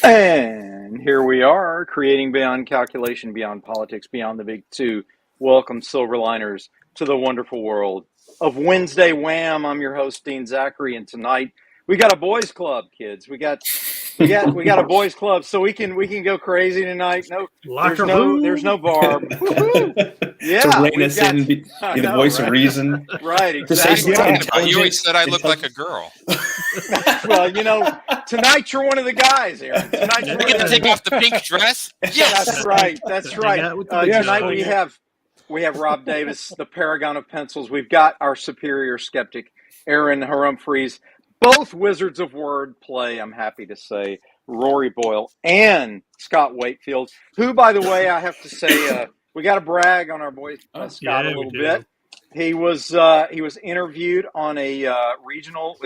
And here we are, creating beyond calculation, beyond politics, beyond the big two. Welcome, Silverliners, to the wonderful world of Wednesday Wham. I'm your host, Dean Zachary, and tonight we got a boys club, kids. We got a boys club, so we can go crazy tonight. There's no Barb. Woo-hoo. Yeah, to rein us in, be the voice of reason. Right, exactly. You always said I look like a girl. Well, tonight you're one of the guys, Aaron. Tonight you get to take off the pink dress. Yes, that's right. Tonight we have Rob Davis, the paragon of pencils. We've got our superior skeptic, Aaron Humphreys, both wizards of wordplay, I'm happy to say, Rory Boyle and Scott Wakefield, who, by the way, I have to say, we got to brag on our boy Scott a little bit. He was interviewed on a regional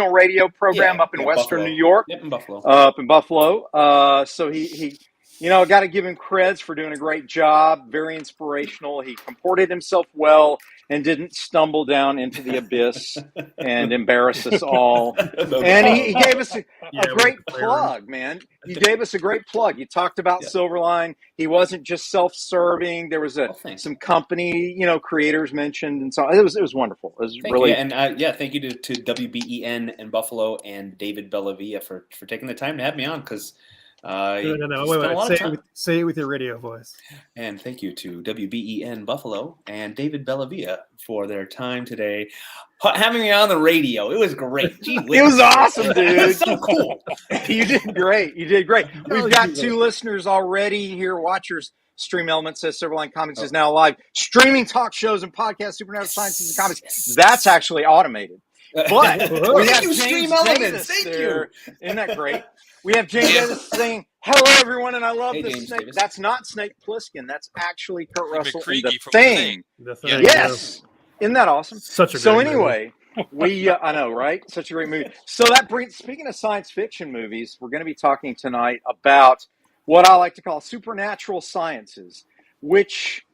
radio program up in Western Buffalo. New York? Yep, in Buffalo. Up in Buffalo. So he got to give him creds for doing a great job. Very inspirational. He comported himself well and didn't stumble down into the abyss and embarrass us all. And he gave us a great plug, man. You gave us a great plug. You talked about Silverline. He wasn't just self-serving. There was some company, creators mentioned, and so it was wonderful. It was thank you to WBEN in Buffalo and David Bellavia for taking the time to have me on, because wait. Say it with your radio voice. And thank you to WBEN Buffalo and David Bellavia for their time today, having me on the radio. It was great. It was awesome, dude. It was so cool. You did great. We've got two listeners already here, watchers. Stream Elements says Silverline Comics is now live, streaming talk shows and podcasts, supernatural sciences and comics. That's actually automated. But we have James Davis there. Isn't that great? We have James Davis saying, "Hello, everyone," and I love this snake. Davis. That's not Snake Plissken. That's actually Kurt Russell in The from Thing. The Thing. Yes. Isn't that awesome? Such a great movie. I know, right? Such a great movie. So speaking of science fiction movies, we're going to be talking tonight about what I like to call supernatural sciences, which,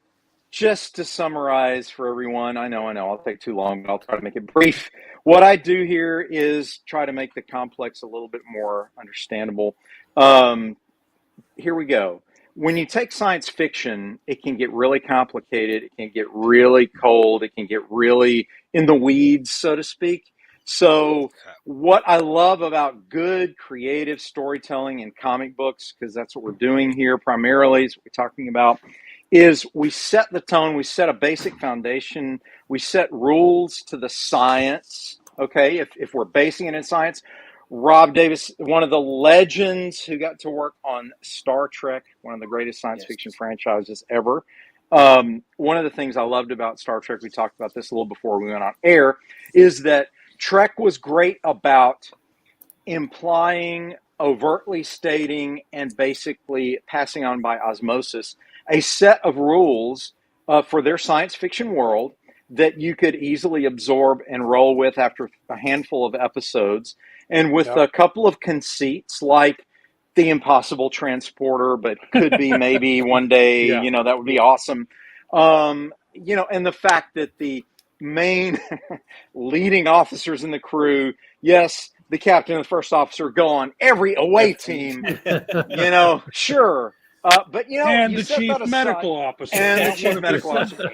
just to summarize for everyone, I know, I'll take too long, but I'll try to make it brief. What I do here is try to make the complex a little bit more understandable. Here we go. When you take science fiction, it can get really complicated. It can get really cold. It can get really in the weeds, so to speak. So what I love about good creative storytelling in comic books, because that's what we're doing here primarily, is what we're talking about, is we set the tone, we set a basic foundation, we set rules to the science, okay, if we're basing it in science. Rob Davis, one of the legends who got to work on Star Trek, one of the greatest science fiction franchises ever. One of the things I loved about Star Trek, we talked about this a little before we went on air, is that Trek was great about implying, overtly stating, and basically passing on by osmosis a set of rules for their science fiction world that you could easily absorb and roll with after a handful of episodes, and with a couple of conceits like the impossible transporter, but could be maybe one day, that would be awesome. And the fact that the main leading officers in the crew, yes, the captain and the first officer, go on every away team, sure. But and the chief medical officer. And the chief medical officer.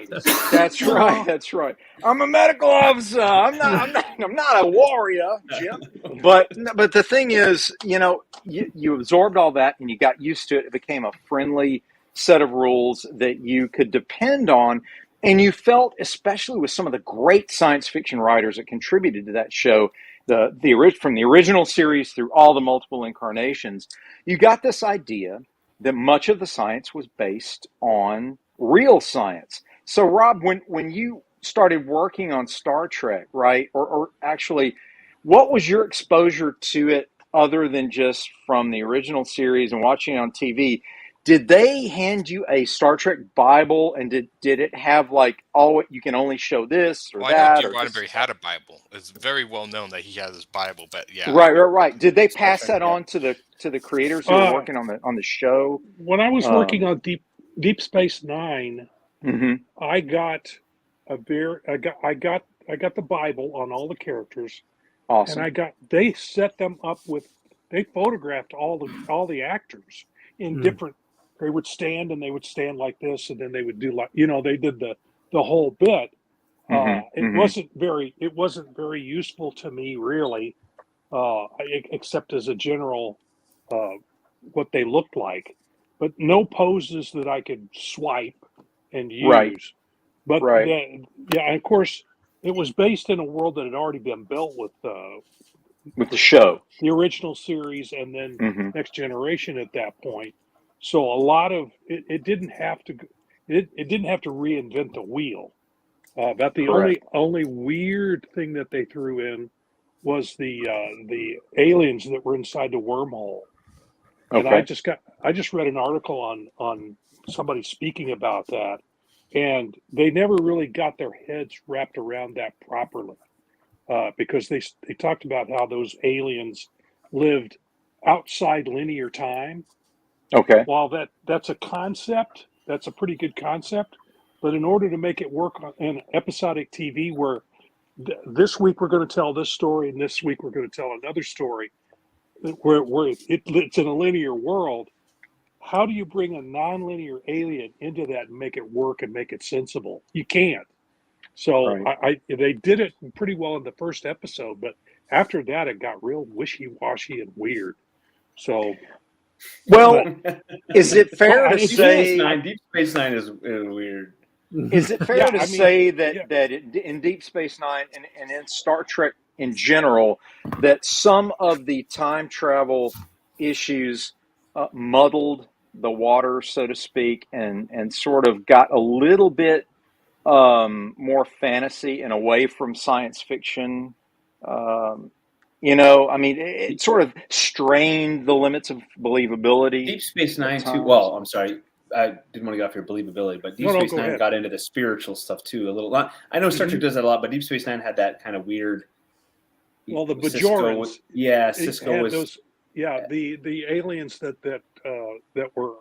That's right. I'm a medical officer. I'm not a warrior, Jim. But the thing is, you absorbed all that and you got used to it. It became a friendly set of rules that you could depend on. And you felt, especially with some of the great science fiction writers that contributed to that show, from the original series through all the multiple incarnations, you got this idea that much of the science was based on real science. So, Rob, when you started working on Star Trek, right, or actually, what was your exposure to it other than just from the original series and watching it on TV? Did they hand you a Star Trek Bible, and did it have you can only show this or that? I know Gene Roddenberry had a Bible. It's very well known that he had his Bible, but yeah. Right. Did they pass that on to the creators who were working on the show? When I was working on Deep Space Nine, mm-hmm. I got the Bible on all the characters. Awesome. And they set them up with they photographed all the actors in different. They would stand like this, and then they would do like they did the whole bit. It wasn't very useful to me really, except as a general what they looked like, but no poses that I could swipe and use. Right. But Right. and of course, it was based in a world that had already been built with the show, the original series, and then Next Generation at that point. So a lot of it didn't have to reinvent the wheel. But the only weird thing that they threw in was the aliens that were inside the wormhole. And I just read an article on somebody speaking about that, and they never really got their heads wrapped around that properly, because they talked about how those aliens lived outside linear time. Okay. While that's a concept, that's a pretty good concept, but in order to make it work in episodic TV, where this week we're going to tell this story, and this week we're going to tell another story, where it's in a linear world, how do you bring a nonlinear alien into that and make it work and make it sensible? You can't. So they did it pretty well in the first episode, but after that it got real wishy-washy and weird. So, well, is it fair to say Deep Space Nine is weird? Is it fair to say that in Deep Space Nine and in Star Trek in general, that some of the time travel issues muddled the water, so to speak, and sort of got a little bit more fantasy and away from science fiction? It sort of strained the limits of believability. Deep Space Nine too. Well, I'm sorry, I didn't want to get off your believability, but Deep Space Nine got into the spiritual stuff too a little. I know Star Trek does that a lot, but Deep Space Nine had that kind of weird. Well, the Bajorans. Cisco was. Those, the aliens that were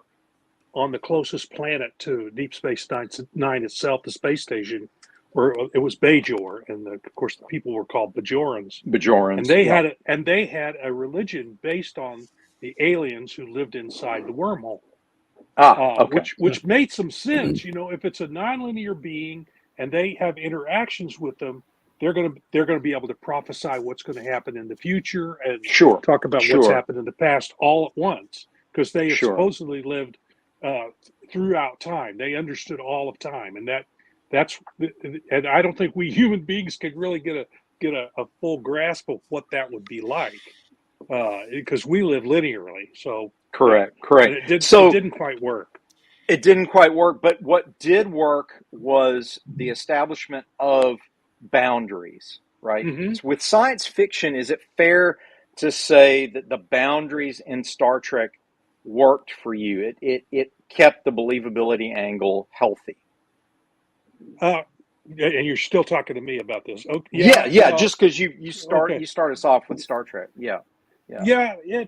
on the closest planet to Deep Space Nine itself, the space station, where it was Bajor, and of course the people were called Bajorans. And they had a religion based on the aliens who lived inside the wormhole. Which made some sense. If it's a nonlinear being and they have interactions with them, they're going to be able to prophesy what's going to happen in the future and talk about what's happened in the past all at once, because they supposedly lived throughout time. They understood all of time, and and I don't think we human beings could really get a full grasp of what that would be like, because we live linearly. So correct. It didn't quite work. It didn't quite work, but what did work was the establishment of boundaries, right? So with science fiction, is it fair to say that the boundaries in Star Trek worked for you? It kept the believability angle healthy. And you're still talking to me about this. Okay, yeah. Just because you start us off with Star Trek. Yeah. The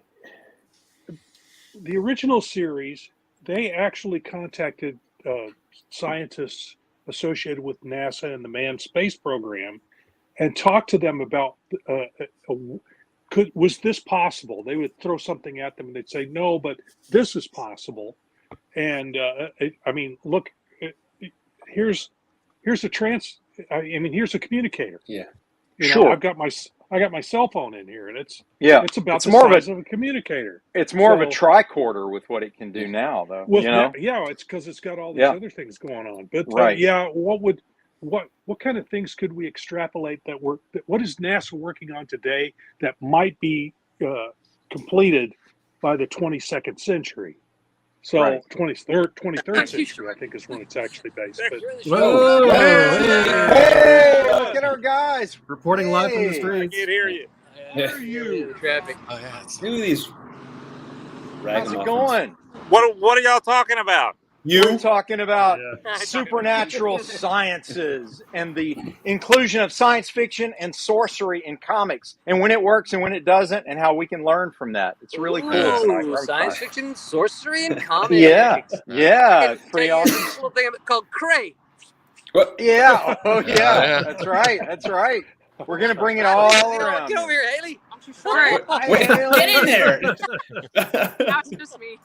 original series, they actually contacted scientists associated with NASA and the manned space program, and talked to them about was this possible? They would throw something at them and they'd say no, but this is possible. And look, here's a here's a communicator. Yeah, I've got my cell phone in here, and it's about the size of a communicator. It's more of a tricorder with what it can do now, though. It's because it's got all these other things going on. But what kind of things could we extrapolate what is NASA working on today that might be completed by the 22nd century? So 23rd century, I think, is when it's actually based. But, hey, look at our guys reporting live from the streets. I can't hear you. Where are you? Traffic. Do these. How's it going? What are y'all talking about? We're talking about supernatural sciences and the inclusion of science fiction and sorcery in comics, and when it works and when it doesn't, and how we can learn from that. It's really cool. Science fiction, sorcery, and comics. Yeah, pretty awesome. This little thing called Cray. Yeah, that's right. We're gonna bring it all around. Get over here, Haley. Sorry. Get in there. That was just me.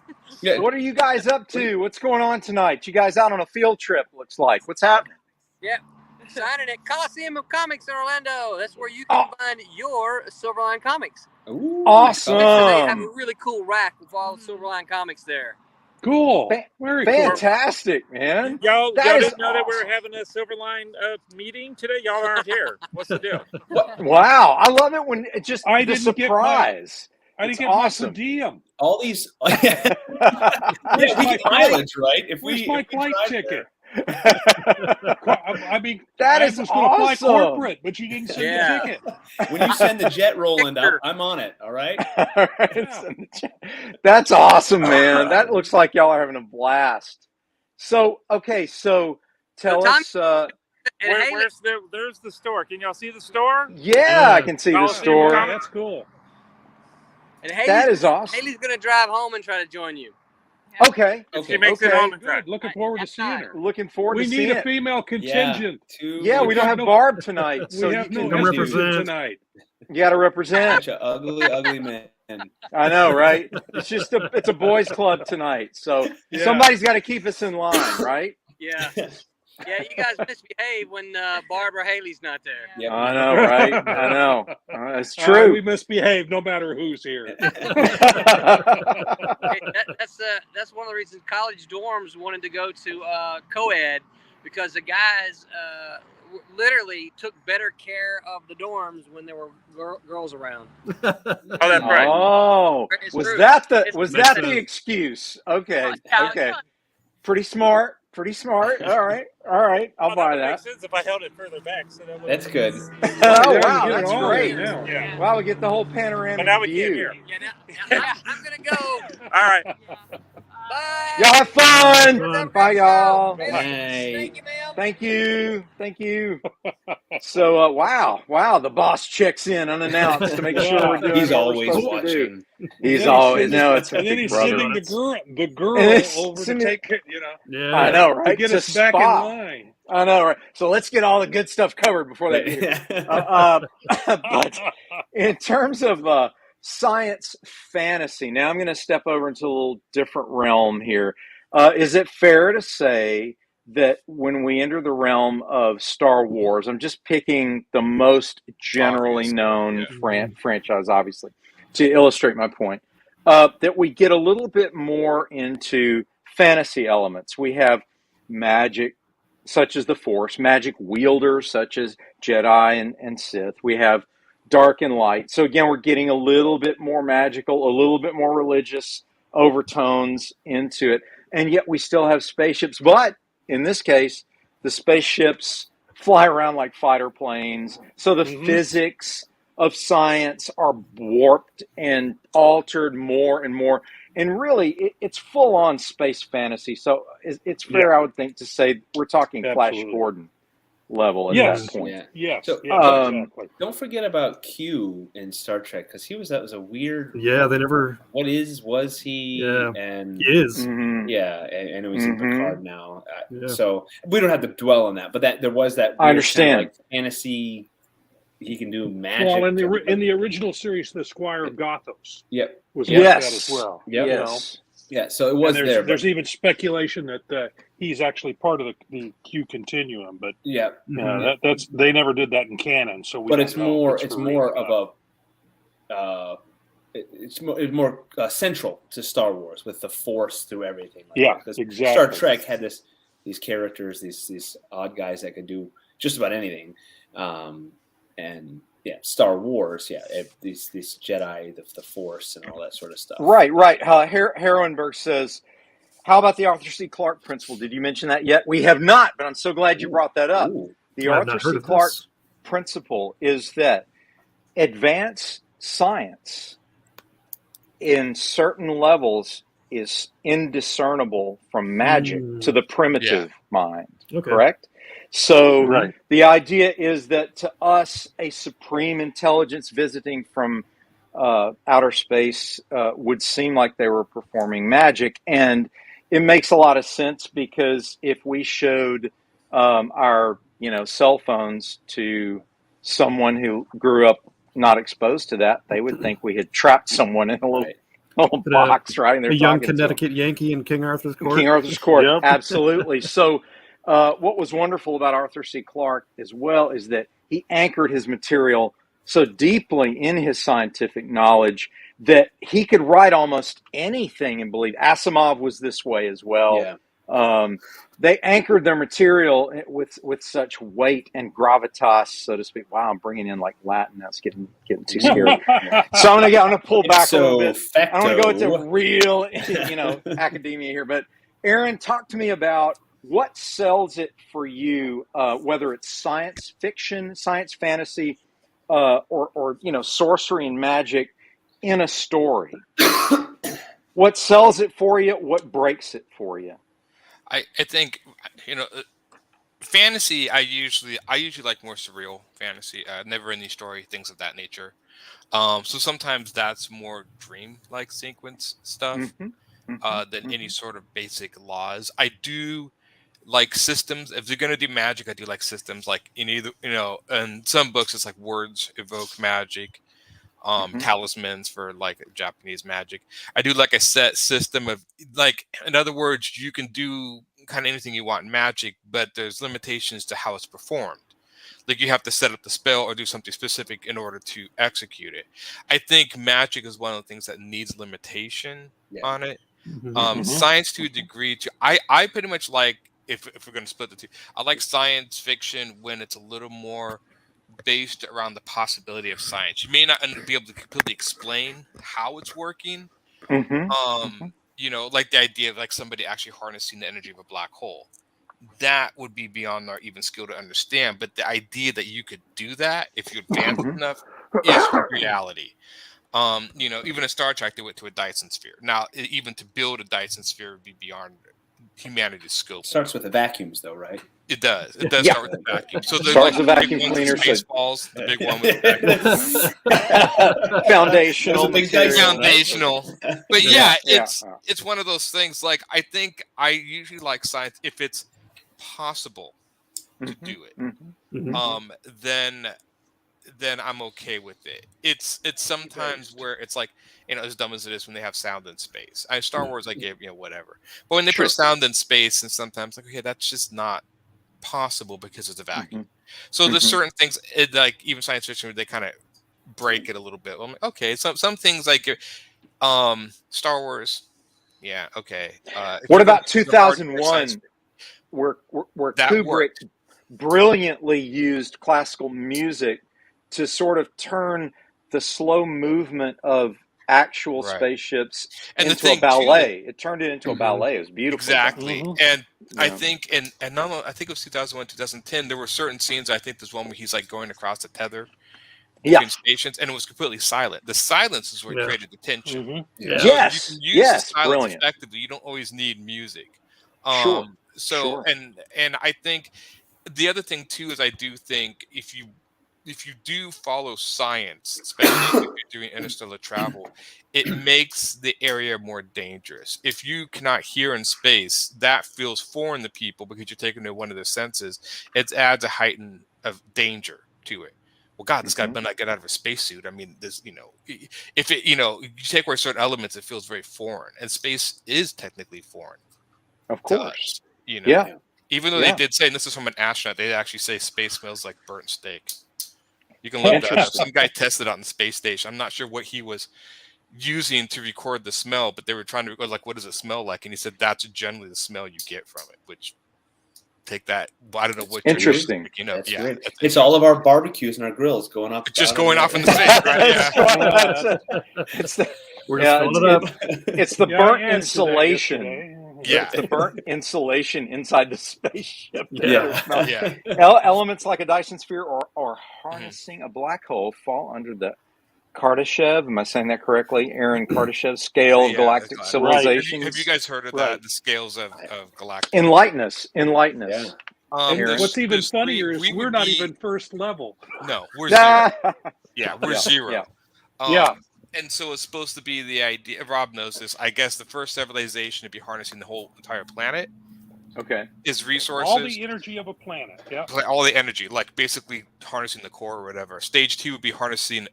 Yeah. What are you guys up to? What's going on tonight? You guys out on a field trip, looks like. What's happening? Yep. Signing at Coliseum of Comics in Orlando. That's where you can find your Silverline comics. Ooh, Awesome. They have a really cool rack with all the Silverline comics there. Cool. Very cool. Fantastic, man. Y'all That is didn't know that we awesome. were having a Silverline meeting today? Y'all aren't here. What's the deal? Wow, I love it when it just I the didn't get surprise. I didn't It's get awesome. my per diem. All these. Where's Yeah, we my get mileage, right? If Where's we my if we flight drive ticket? there. I mean, That I is was going to fly awesome. corporate, but you didn't send Yeah. the ticket. When you send the jet Roland up, I'm on it. All right. All right, that's awesome, man. That looks like y'all are having a blast. So, okay, so tell us. There's the store. Can y'all see the store? Yeah, I can see the Coliseum store. Yeah, that's cool. And That is awesome. Haley's going to drive home and try to join you. Okay. If Okay. she makes it home in time. Good. Looking forward to seeing her. Looking forward We to need seeing a it. female contingent. Yeah, we don't have Barb tonight, so We you have no can estrogen tonight. you got to represent. Bunch of ugly men. I know, right? It's a boys' club tonight, so Yeah. somebody's got to keep us in line, right? Yeah. Yeah, you guys misbehave when Barbara Haley's not there. Yep. I know, right? I know. It's We true. misbehave no matter who's here. Hey, that's one of the reasons college dorms wanted to go to co-ed, because the guys literally took better care of the dorms when there were girls around. Oh, that's right. Oh, It's was true. that It's the true. excuse? Okay, Yeah, okay. Pretty smart. All right. I'll buy That makes that. sense if I held it further back. So that That's good. Oh, Yeah, you wow, get it that's all great. in now. Yeah. Wow, we get the whole But panoramic now we can't view. hear. Yeah, now I'm going to go. All right. Bye. Y'all have fun. Bye, y'all. Haley, Bye. thank you, ma'am. Thank you. So, wow, the boss checks in unannounced to make sure we're doing He's what we're always supposed to do. watching. He's always, no, it's a And then big he's brother. sending the girl And it's over to sending- take care, Yeah. I know, to right? get To us back in spot. line. I know, right? So let's get all the good stuff covered before they get here. But in terms of science fantasy, now I'm going to step over into a little different realm here. Is it fair to say that when we enter the realm of Star Wars, I'm just picking the most generally Obvious, known yeah. franchise, obviously, to illustrate my point, that we get a little bit more into fantasy elements. We have magic, such as the Force, magic wielders, such as Jedi and Sith. We have dark and light. So again, we're getting a little bit more magical, a little bit more religious overtones into it. And yet we still have spaceships. But in this case, the spaceships fly around like fighter planes. So the physics of science are warped and altered more and more. And really, it's full-on space fantasy. So it's fair, I would think, to say we're talking Flash Absolutely. Gordon level at Yes. that point. Yeah. Yes, So, exactly. Don't forget about Q in Star Trek, because that was a weird. Yeah, they never. Was he? Yeah. And He is. Mhm. yeah, and it was in Picard now. Yeah. So we don't have to dwell on that, but there was that. I understand. Kind of like fantasy. He can do magic. Well, in the original series, the Squire of Gothos Yep. was Yes. like that as well. Yep. Yes. Yeah. So it was And there. there's even speculation that he's actually part of the Q continuum, but Yeah. that's they never did that in canon. So, But it's more. It's It's for more real. of a. It's more central to Star Wars with the Force through everything. Like Yeah, that. 'Cause exactly. Star Trek had these characters, these odd guys that could do just about anything, and yeah, Star Wars, these Jedi, the Force, and all that sort of stuff. Right. Harrenberg says, how about the Arthur C. Clarke principle? Did you mention that yet? We have not, but I'm so glad you brought that up. Ooh. The I've Arthur not heard C. of Clarke this. principle is that advanced science in certain levels is indiscernible from magic to the primitive mind, Okay. correct? So Right. the idea is that to us, a supreme intelligence visiting from outer space would seem like they were performing magic. And it makes a lot of sense, because if we showed our cell phones to someone who grew up not exposed to that, they would think we had trapped someone in a little, Right. little box, right? And they're A young talking to them. Connecticut Yankee in King Arthur's Court. King Arthur's Court, Yep. absolutely. So, what was wonderful about Arthur C. Clarke as well is that he anchored his material so deeply in his scientific knowledge that he could write almost anything and believe. Asimov was this way as well. Yeah. They anchored their material with such weight and gravitas, so to speak. Wow, I'm bringing in like Latin. That's getting too scary. So I'm gonna pull back a little bit. I don't want to go into real, academia here. But Aaron, talk to me about what sells it for you, whether it's science fiction, science fantasy, or sorcery and magic in a story. What sells it for you? What breaks it for you? I think fantasy. I usually like more surreal fantasy, never ending story, things of that nature. So sometimes that's more dream-like sequence stuff than any sort of basic laws. I do like systems. If they're gonna do magic, I do like systems. Like in either in some books it's like words evoke magic. Talismans for like Japanese magic. I do like a set system of, like, in other words, you can do kind of anything you want in magic, but there's limitations to how it's performed. Like you have to set up the spell or do something specific in order to execute it. I think magic is one of the things that needs limitation on it. Science to a degree too. I pretty much like, if we're going to split the two, I like science fiction when it's a little more based around the possibility of science. You may not be able to completely explain how it's working. Like the idea of like somebody actually harnessing the energy of a black hole. That would be beyond our even skill to understand. But the idea that you could do that if you're advanced enough is reality. Even a Star Trek, they went to a Dyson sphere. Now, even to build a Dyson sphere would be beyond humanity's scope. Starts with the vacuums, though, right? It does. It does start with the vacuum. So there's starts like with vacuum cleaner. Spaceballs, the big one with the vacuum. Foundational. Foundational. But it's one of those things. Like, I think I usually like science if it's possible to do it. Then I'm okay with it. It's sometimes where it's like, as dumb as it is when they have sound in space. Star Wars, I gave whatever. But when they put sound in space, and sometimes like, okay, that's just not possible because of the vacuum. So there's certain things, like even science fiction, where they kind of break it a little bit. I'm like, okay, some things like Star Wars, yeah, okay. What about 2001, where Kubrick brilliantly used classical music to sort of turn the slow movement of actual spaceships into a ballet? It turned it into a ballet. It was beautiful. Exactly. And I think, and not only, I think it was 2001, 2010, there were certain scenes. I think there's one where he's like going across the tether between stations, and it was completely silent. The silence is what created the tension. Yes. You can use silence effectively. You don't always need music. And I think the other thing too is I do think if you do follow science, especially if you're doing interstellar travel, it makes the area more dangerous. If you cannot hear in space, that feels foreign to people because you're taking away one of their senses. It adds a heighten of danger to it. Well, God, this guy better not get out of a spacesuit. I mean, this, if it, you take away certain elements, it feels very foreign, and space is technically foreign. Of course. Even though they did say, and this is from an astronaut, they actually say space smells like burnt steak. You can look that up. Some guy tested out on the space station. I'm not sure what he was using to record the smell, but they were trying to record, like, what does it smell like? And he said that's generally the smell you get from it, which take that. I don't know what. Interesting. It's all of our barbecues and our grills going off. Just going off in the space, right? It's the burnt insulation. It's the burnt insulation inside the spaceship. Elements like a Dyson sphere or harnessing a black hole fall under the Kardashev. Am I saying that correctly? Aaron Kardashev scale of galactic civilizations. Have you guys heard of that? The scales of galactic. Enlighten us. What's even funnier is we're not even first level. No, we're zero. We're zero. And so it's supposed to be the idea. Rob knows this. I guess the first civilization to be harnessing the whole entire planet Okay. is resources. All the energy of a planet. Yeah. Like all the energy, like basically harnessing the core or whatever. Stage 2 would be harnessing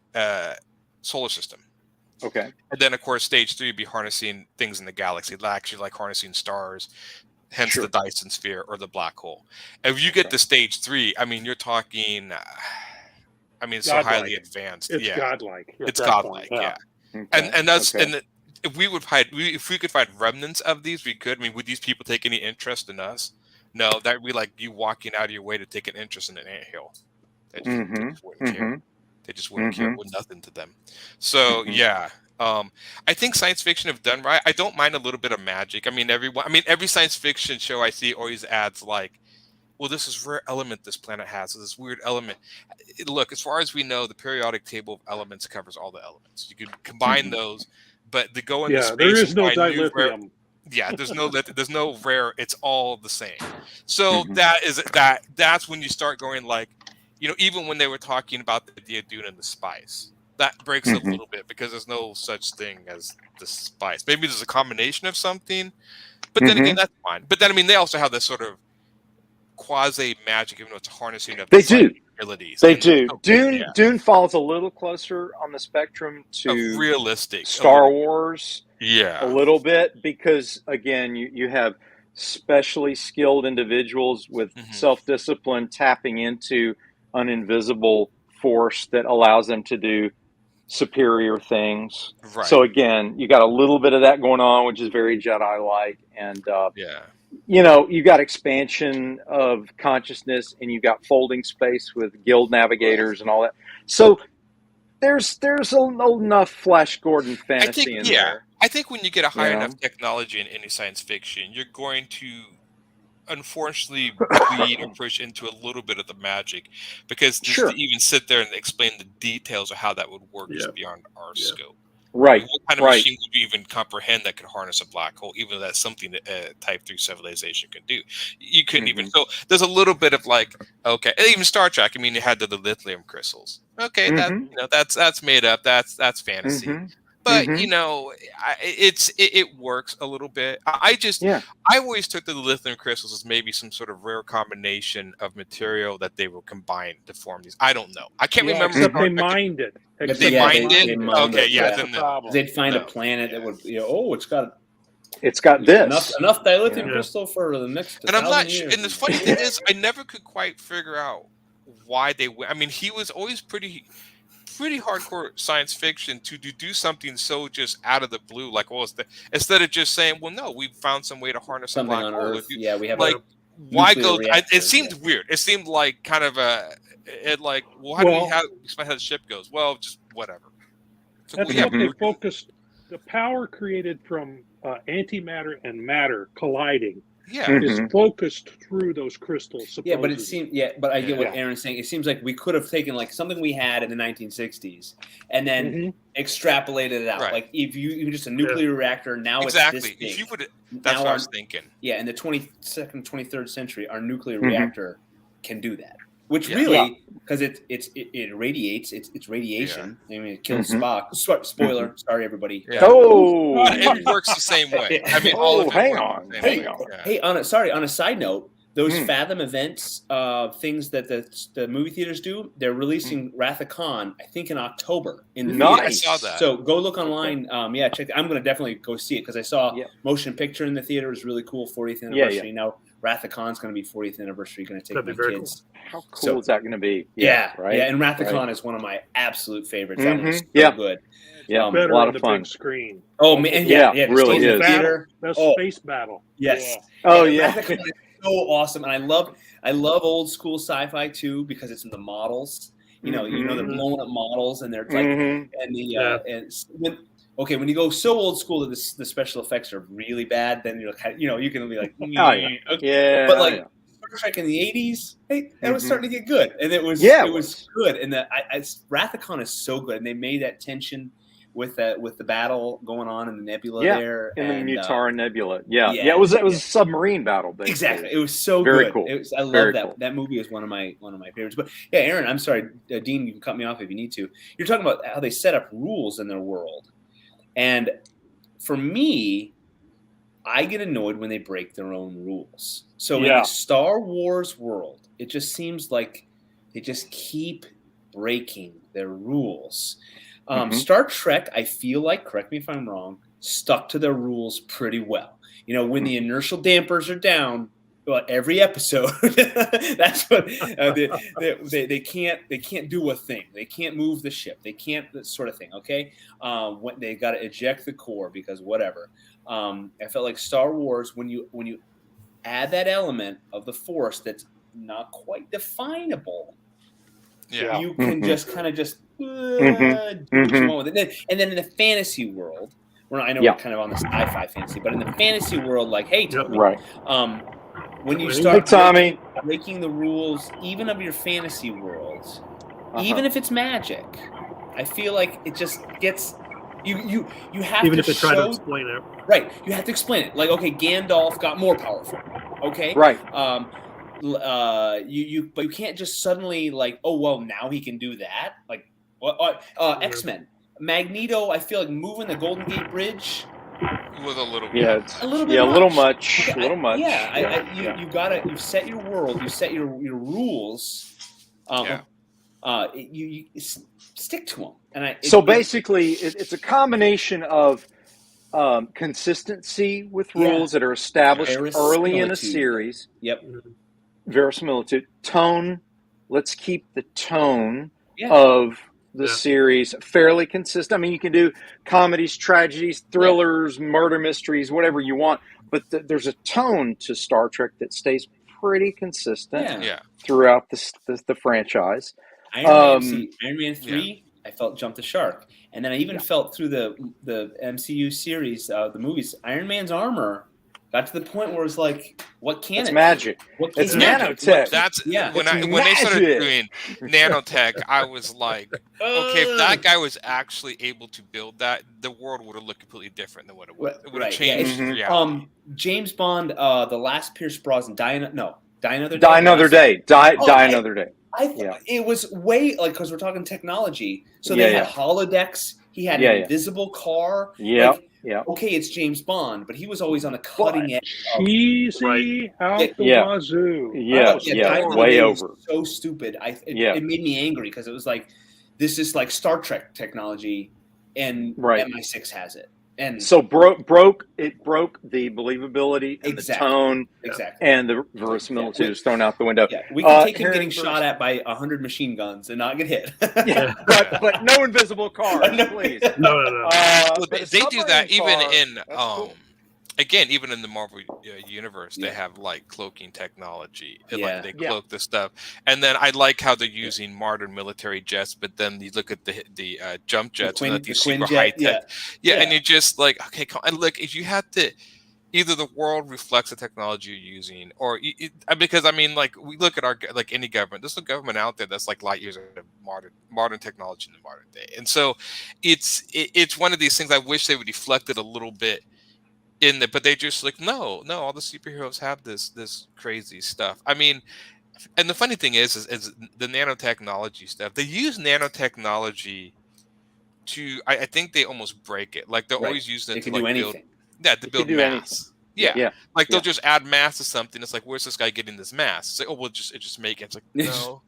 solar system. Okay. And then, of course, stage 3 would be harnessing things in the galaxy, actually like harnessing stars, hence Sure. the Dyson sphere or the black hole. If you get to stage 3, I mean, you're talking, I mean, it's so Godlike. highly advanced. It's yeah, godlike. at it's that godlike. point, Yeah, Okay. and that's okay. and if we would find, if we could find remnants of these, we could. I mean, would these people take any interest in us? No, that would be like you walking out of your way to take an interest in an anthill. They just wouldn't care. They just wouldn't care. With nothing to them. So yeah, I think science fiction, if done right, I don't mind a little bit of magic. I mean, every science fiction show I see always adds like, well, this is rare element this planet has, so this weird element. Look, as far as we know, the periodic table of elements covers all the elements. You can combine those, but to go into space, there is no find new rare, dilithium. yeah, there's no rare. It's all the same. So that's when you start going like, even when they were talking about the idea of doing in the spice, that breaks up a little bit because there's no such thing as the spice. Maybe there's a combination of something, but then again, that's fine. But then I mean, they also have this sort of quasi magic, even though it's harnessing of the abilities. They do. Dune falls a little closer on the spectrum to realistic Star Wars. Yeah, a little bit, because again, you have specially skilled individuals with self-discipline tapping into an invisible force that allows them to do superior things. Right. So again, you got a little bit of that going on, which is very Jedi-like, and you got expansion of consciousness, and you got folding space with guild navigators and all that. So there's enough Flash Gordon fantasy in there. I think when you get a high enough technology in any science fiction, you're going to unfortunately bleed or push into a little bit of the magic, because just to even sit there and explain the details of how that would work is beyond our scope. Right. What kind of machine would you even comprehend that could harness a black hole, even though that's something that Type 3 civilization can do? You couldn't even. So there's a little bit of like, okay, and even Star Trek. I mean, you had the lithium crystals. Okay, that's made up. That's fantasy. But it works a little bit. I always took the lithium crystals as maybe some sort of rare combination of material that they were combined to form these. I don't know. I can't remember. Except they mined it. They mined it. They'd find a planet that would, it's got this enough dilithium crystal for the next. And I'm not sure. And the funny thing is, I never could quite figure out why they went. I mean, he was always pretty hardcore science fiction to do something so just out of the blue, like, well, instead of just saying, well, no, we found some way to harness something a black on hole. Earth. Yeah, we have like, why go? It seemed weird. It seemed like kind of how do we explain how the ship goes? Well, just whatever. So that's what they focused. The power created from antimatter and matter colliding. Is focused through those crystals. Supposedly. Yeah, but it seems. Yeah, but I get what Aaron's saying. It seems like we could have taken like something we had in the 1960s and then extrapolated it out. Right. Like if you just a nuclear reactor now it's this big. If you would, that's what I was thinking. Yeah, in the 22nd, 23rd century, our nuclear reactor can do that. Which really, because it radiates, it's radiation. I mean, it kills Spock. Spoiler, sorry everybody. Yeah. Oh, it works the same way. I mean, hang on. Hey, on a side note, those Fathom events, things that the movie theaters do, they're releasing Wrath of Khan, I think in October. I saw that. So go look online. Check. I'm going to definitely go see it because I saw motion picture in the theater. It was really cool. 40th anniversary. Now Wrath of Khan's going to be 40th anniversary. Going to take my kids. Cool. How cool is that going to be? Right. Yeah, and Wrath of Khan is one of my absolute favorites. That one's so good. Yeah, better a lot on of fun. Big screen. Oh man, it really is. That's space battle. Yes. Yeah. Wrath of Khan is so awesome, and I love old school sci-fi too because it's in the models. You know, they're blowing up models, and they're like, when you go so old school that the special effects are really bad, then you can be like, but like Star Trek in the 80s, hey, that was starting to get good, and it was good, and Wrath of Khan is so good, and they made that tension with the battle going on in the nebula there, in the Mutara Nebula. It was a submarine battle. Basically. Exactly, it was so very good. Cool. I love that. Cool. That movie is one of my favorites. But yeah, Aaron, I'm sorry, Dean, you can cut me off if you need to. You're talking about how they set up rules in their world, and for me, I get annoyed when they break their own rules. So in Yeah. the Star Wars world, it just seems like they just keep breaking their rules. Star Trek, I feel like, correct me if I'm wrong, stuck to their rules pretty well. You know, when the inertial dampers are down, well, every episode, that's what they can't do a thing. They can't move the ship. They can't, that sort of thing. Okay, when they got to eject the core because whatever. I felt like Star Wars, when you add that element of the Force that's not quite definable, you can just kind of just do what you want with it. And then in the fantasy world, I know we're kind of on the sci-fi fantasy, but in the fantasy world, like, hey, Tommy, when you start breaking the rules, even of your fantasy worlds, even if it's magic, I feel like it just gets you have even to if they try to explain it. Right, you have to explain it. Like, okay, Gandalf got more powerful. Okay, right. But you can't just suddenly like, oh well, now he can do that. Like, what? X-Men, Magneto. I feel like moving the Golden Gate Bridge was a little a little bit a much. little much. Okay, a little much. You set your world, you set your rules. You stick to them. And basically, it's a combination of consistency with rules that are established early in a series. Yep. Verisimilitude. Tone. Let's keep the tone of the series fairly consistent. I mean, you can do comedies, tragedies, thrillers, murder mysteries, whatever you want, but there's a tone to Star Trek that stays pretty consistent throughout the franchise. Iron Man 3, I felt jumped the shark. And then I even felt through the MCU series, the movies, Iron Man's armor got to the point where it's like, what can it's it? magic. It's nanotech. That's when they started doing nanotech, I was like, okay, if that guy was actually able to build that, the world would have looked completely different than what it was. It would have changed reality. James Bond, the last Pierce Brosnan, Die Another Day. Die Another Day. It was way like, because we're talking technology. So they had holodecks. He had an invisible car. Okay, it's James Bond, but he was always on a cutting edge. Cheesy out the wazoo. Way over. So stupid. It made me angry because it was like, this is like Star Trek technology, and MI6 has it. And so broke the believability and the tone and the verisimilitude is thrown out the window. Yeah. We can take him getting shot at by 100 machine guns and not get hit. but no invisible cars, please. No. They do that even in again, even in the Marvel universe, they have like cloaking technology. Like they cloak the stuff, and then I like how they're using modern military jets. But then you look at the jump jets, and these super high tech, and you're just like, okay, and look, if you have to, either the world reflects the technology you're using, or because I mean, like we look at like any government, there's a government out there that's like light years of modern technology in the modern day, and so it's one of these things. I wish they would reflect it a little bit. But they just like no, all the superheroes have this crazy stuff. I mean, and the funny thing is the nanotechnology stuff. They use nanotechnology to, I think they almost break it. Like they're always using it to like build mass. Like they'll just add mass to something. It's like, where's this guy getting this mass? It's like, oh, we'll just make it. It's like, no.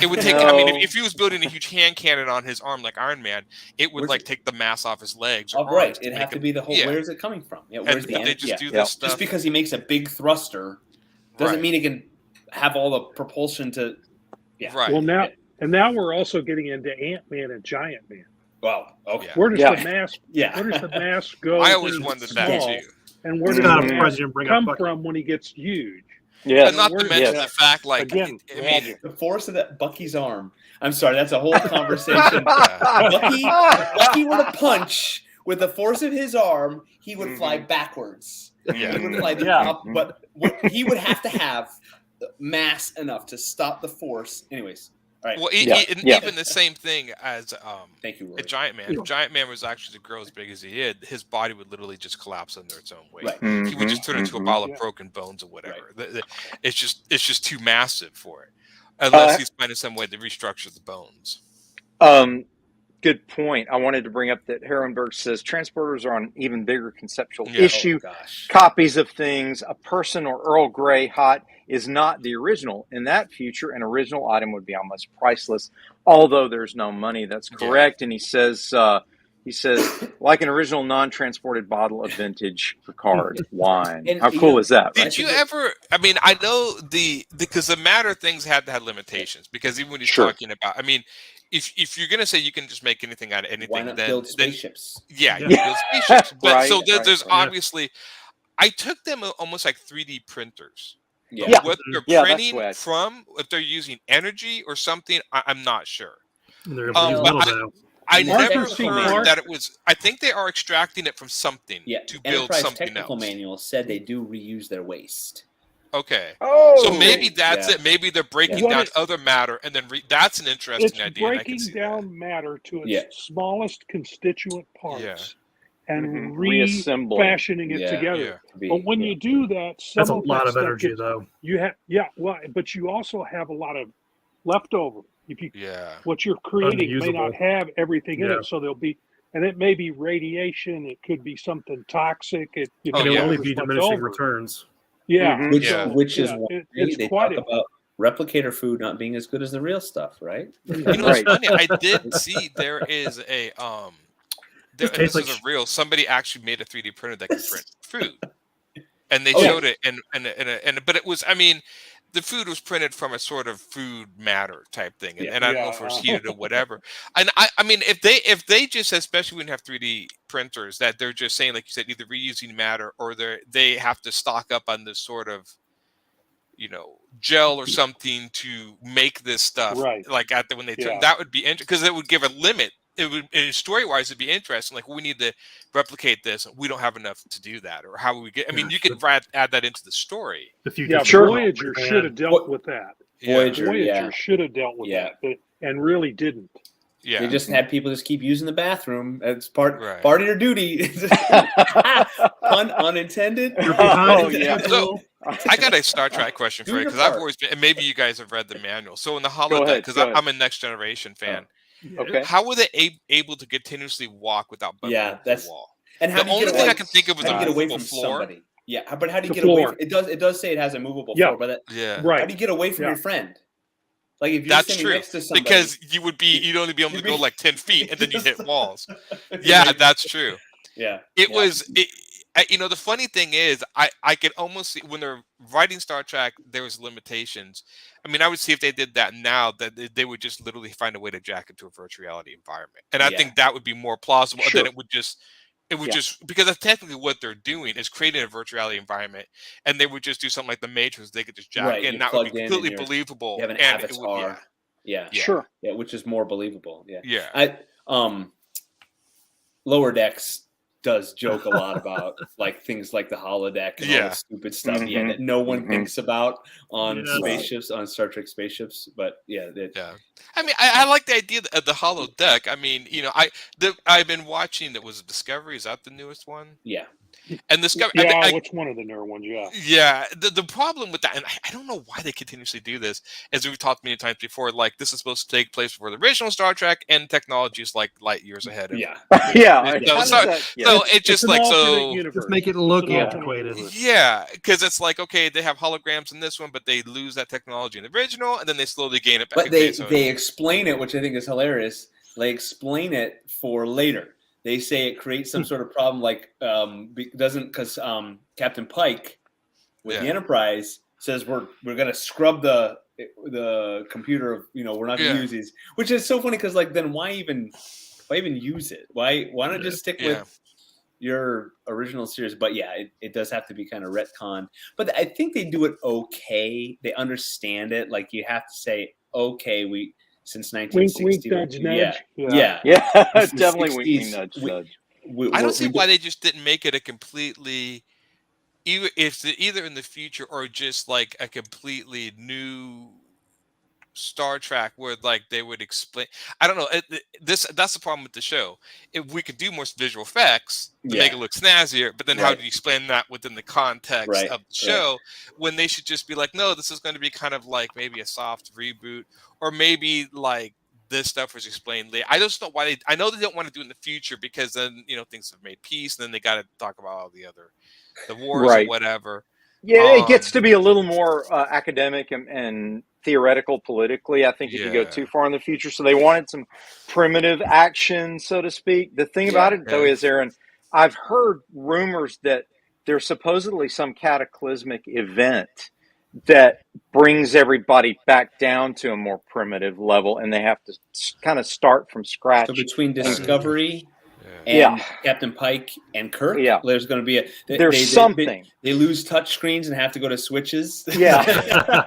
It would take. I mean, if he was building a huge hand cannon on his arm like Iron Man, it would take the mass off his legs. It'd have to be the whole. Where is it coming from? Where's the end? They just do this stuff. Just because he makes a big thruster doesn't mean he can have all the propulsion to. Yeah. Right. Well, now we're also getting into Ant-Man and Giant Man. Wow. Okay. Where does the mask? Where does the mask go? I always wondered that too. And where does the mask come from when he gets huge? Yeah, and not to mention the fact, like, again, the force of that Bucky's arm. I'm sorry, that's a whole conversation. Bucky with a punch with the force of his arm, he would fly backwards. He would fly up, but he would have to have mass enough to stop the force. Anyways, all right. Well, even the same thing as thank you, Rory. A Giant Man. If Giant Man was actually to grow as big as he did, his body would literally just collapse under its own weight. Right. He would just turn into a pile of broken bones or whatever. Right. It's just too massive for it, unless he's finding some way to restructure the bones. good point. I wanted to bring up that Herrenberg says transporters are on an even bigger conceptual Yeah. issue. Oh, gosh. Copies of things, a person or Earl Grey hot is not the original. In that future, an original item would be almost priceless, although there's no money. That's correct. And he says, like an original non-transported bottle of vintage Picard wine. And, How cool is that? Did Right? you ever? I mean, I know because the matter things had to have limitations. Because even when he's Sure. talking about, I mean, if you're gonna say you can just make anything out of anything, why not then build spaceships? yeah, Yeah. you build spaceships. But Right, so there's right. obviously, I took them almost like 3D printers. Yeah. Yeah. What they're Yeah, that's printing the way from, if they're using energy or something, I'm not sure. And they're able to use But metal now. I Arthur never C. heard Clarke- that it was. I think they are extracting it from something Yeah. to build Enterprise something Technical else. Manual said they do reuse their waste. Okay. Oh, So maybe that's Yeah. it. Maybe they're breaking What down it- other matter, and then that's an interesting It's idea. and I can breaking see down matter to its Yeah. smallest constituent parts and Mhm. Reassembling. refashioning it Yeah. that. together. Yeah. But when you do that, some That's a of lot that of stuff energy, gets- though. you have, well, but you also have a lot of leftover. If you Yeah. what you're creating may Unusable. not have everything in Yeah. it, so there'll be, and it may be radiation. It could be something toxic. It Oh, And it yeah. will only whatever's be left diminishing over. returns. Yeah, Mhm. Which Yeah. which is Yeah, why it's they quite talk a- about replicator food not being as good as the real stuff, right? You know, it's Right. funny. I did see there is a This and tastes this is like a real. Somebody actually made a 3D printer that can print food, and they Oh, yeah. showed it, and but it was. I mean, the food was printed from a sort of food matter type thing, and, Yeah. and I don't know Yeah, if it was heated or whatever. And I mean, if they just, especially when you have 3D printers, that they're just saying, like you said, either reusing matter or they have to stock up on this sort of, gel or something to make this stuff, Right. like when they turn, Yeah. that would be interesting because it would give a limit. It would, story wise, it'd be interesting. Like, we need to replicate this. We don't have enough to do that, or how would we get? I mean, you could add that into the story. The future. Yeah, Sure. Voyager should have dealt with that. Voyager, Voyager should have dealt with Yeah. that, and really didn't. Yeah. They just had people just keep using the bathroom. It's part Right. of your duty. Pun unintended. Oh, yeah. So, I got a Star Trek question Do for you your because I've part. always been, and maybe you guys have read the manual. So in the Go holodeck, ahead, because go ahead. I'm a Next Generation fan, Okay. how were they able to continuously walk without bumping Yeah, into that's- the wall? And how The do you only get thing away, I can think of was how a do you get away movable from floor. somebody? Yeah, but how do you The get away? floor. It does say it has a movable Yeah. floor, but Yeah, how Right. do you get away from Yeah. your friend? Like if you're that's standing true. next to somebody, Because you'd only be able to you'd go be- like 10 feet, and then you hit walls. Yeah. Yeah, that's true. Yeah, It yeah. was, the funny thing is, I could almost see when they're writing Star Trek, there was limitations. I mean, I would see if they did that now, that they would just literally find a way to jack into a virtual reality environment. And I Yeah. think that would be more plausible. Sure. And then it would Yeah. just, because that's technically what they're doing is creating a virtual reality environment. And they would just do something like the Matrix. They could just jack Right, in. you're That would be plugged in and completely you're- believable. You have an and it would- avatar. Yeah, Yeah. Sure. yeah, which is more believable. Yeah, Yeah. Lower Decks does joke a lot about like things like the holodeck and all Yeah. the stupid stuff. Yeah, Mhm. that no one Mhm. thinks about on Yeah. spaceships, on Star Trek spaceships. But yeah, Yeah, I mean, I like the idea of the hollow deck. I mean, I've been watching. That was Discovery. Is that the newest one? yeah. And Discovery. Yeah, what's one of the newer ones? Yeah. Yeah, the problem with that, and I don't know why they continuously do this, as we've talked many times before. Like, this is supposed to take place before the original Star Trek, and technology is like light years ahead of. Yeah. Yeah. So- how does so- that- yeah. So it's just an like alternate so. universe. Just make it look It's an alternate antiquated. universe. Yeah, because it's like, okay, they have holograms in this one, but they lose that technology in the original, and then they slowly gain it back. But Okay, so- they explain it, which I think is hilarious. They explain it for later. They say it creates some sort of problem, like because Captain Pike with the Yeah. Enterprise says we're gonna scrub the computer. We're not gonna Yeah. use these, which is so funny because like then why even use it? Why not just stick Yeah. with your original series? But yeah, it does have to be kind of retconned. But I think they do it okay. They understand it. Like you have to say, okay, since Wink, 1960, wink, nudge, nudge. yeah. Yeah, Since the definitely winking 60s, nudge. we- nudge. I don't see why they just didn't make it a completely, either in the future or just like a completely new Star Trek where like they would explain. I don't know. That's the problem with the show. If we could do more visual effects to make Yeah. it look snazzier, but then how Right. do you explain that within the context Right, of the show when they should just be like, no, this is going to be kind of like maybe a soft reboot, or maybe like this stuff was explained later. I just don't know why I know they don't want to do it in the future because then things have made peace, and then they got to talk about all the wars Right. or whatever. Yeah, it gets to be a little more academic and theoretical politically, I think, if you go too far in the future. So they wanted some primitive action, so to speak. The thing about it, though, is, Aaron, I've heard rumors that there's supposedly some cataclysmic event that brings everybody back down to a more primitive level, and they have to kind of start from scratch. So between Discovery and Captain Pike and Kirk, there's going to be something. They lose touch screens and have to go to switches. Yeah.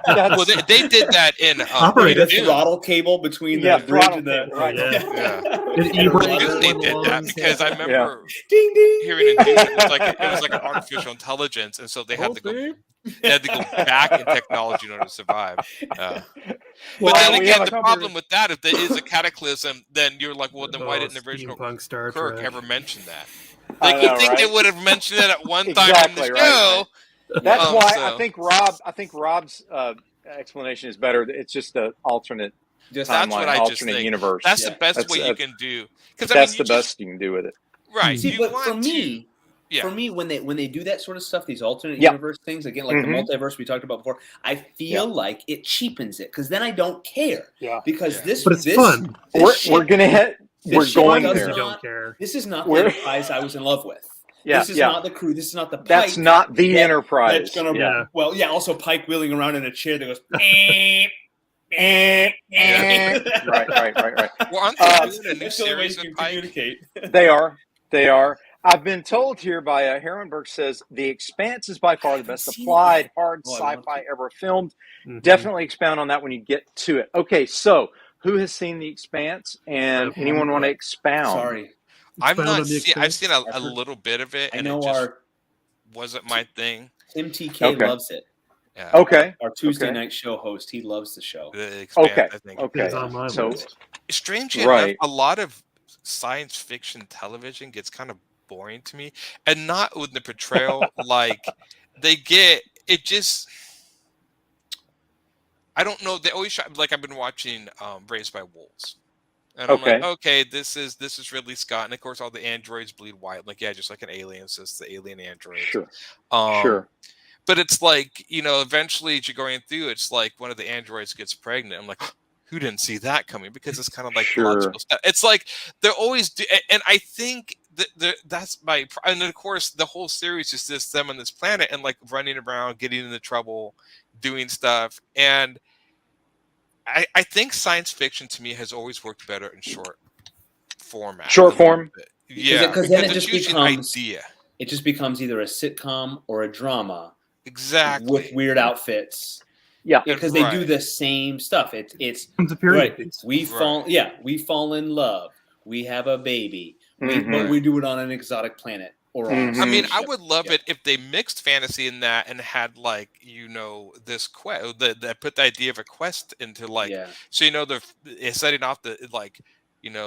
Well, they did that in the throttle cable between the bridge and the They did that because I remember hearing in Dune, it was like an artificial intelligence, and so they had to go. They had to go back in technology in order to survive. But then again, the problem with that, if there is a cataclysm, then you're like, well, then why didn't the original Kirk ever mention that? Like, you think they would have mentioned it at one time in the show? Right. That's why I think Rob's explanation is better. It's just an alternate timeline, alternate universe. That's the best way you can do. That's the best you can do with it. Right. See, but for me, when they do that sort of stuff, these alternate universe things, again, like the multiverse we talked about before, I feel like it cheapens it because then I don't care. Yeah. Because but it's fun. We're gonna hit. We're going there. Don't care. This is not the Enterprise I was in love with. Yeah, this is not the crew. This is not the Pike. That's not the Enterprise. That's gonna, also Pike wheeling around in a chair that goes. Right. Well, aren't they doing a new series with Pike? They are. I've been told here by Herrenberg says The Expanse is by far the best applied hard sci-fi ever filmed. Mm-hmm. Definitely expound on that when you get to it. Okay, so who has seen The Expanse, and anyone want to expound? Sorry, I've seen a little bit of it, and it just wasn't my thing. Tim TK loves it. Yeah. Okay. Our Tuesday night show host, he loves the show. The Expanse, I think. Okay. So, strangely enough, a lot of science fiction television gets kind of boring to me, and not with the portrayal. Like they get it, just I don't know. They always like I've been watching Raised by Wolves, and I'm like, okay, this is Ridley Scott, and of course all the androids bleed white, like just like an alien, so it's the alien android. Sure. But it's like eventually as you're going through, it's like one of the androids gets pregnant. I'm like, who didn't see that coming? Because it's kind of like logical stuff. It's like they're always and I think that's my, and of course the whole series is just them on this planet and like running around, getting into trouble, doing stuff. And I think science fiction to me has always worked better in short format. Short form? Yeah. Because then it just becomes either a sitcom or a drama. Exactly. With weird outfits. Yeah. Because they do the same stuff. It's a period piece. We fall in love. We have a baby. But we do it on an exotic planet. I mean, I would love it if they mixed fantasy in that and had like this quest that put the idea of a quest into like so they're setting off the like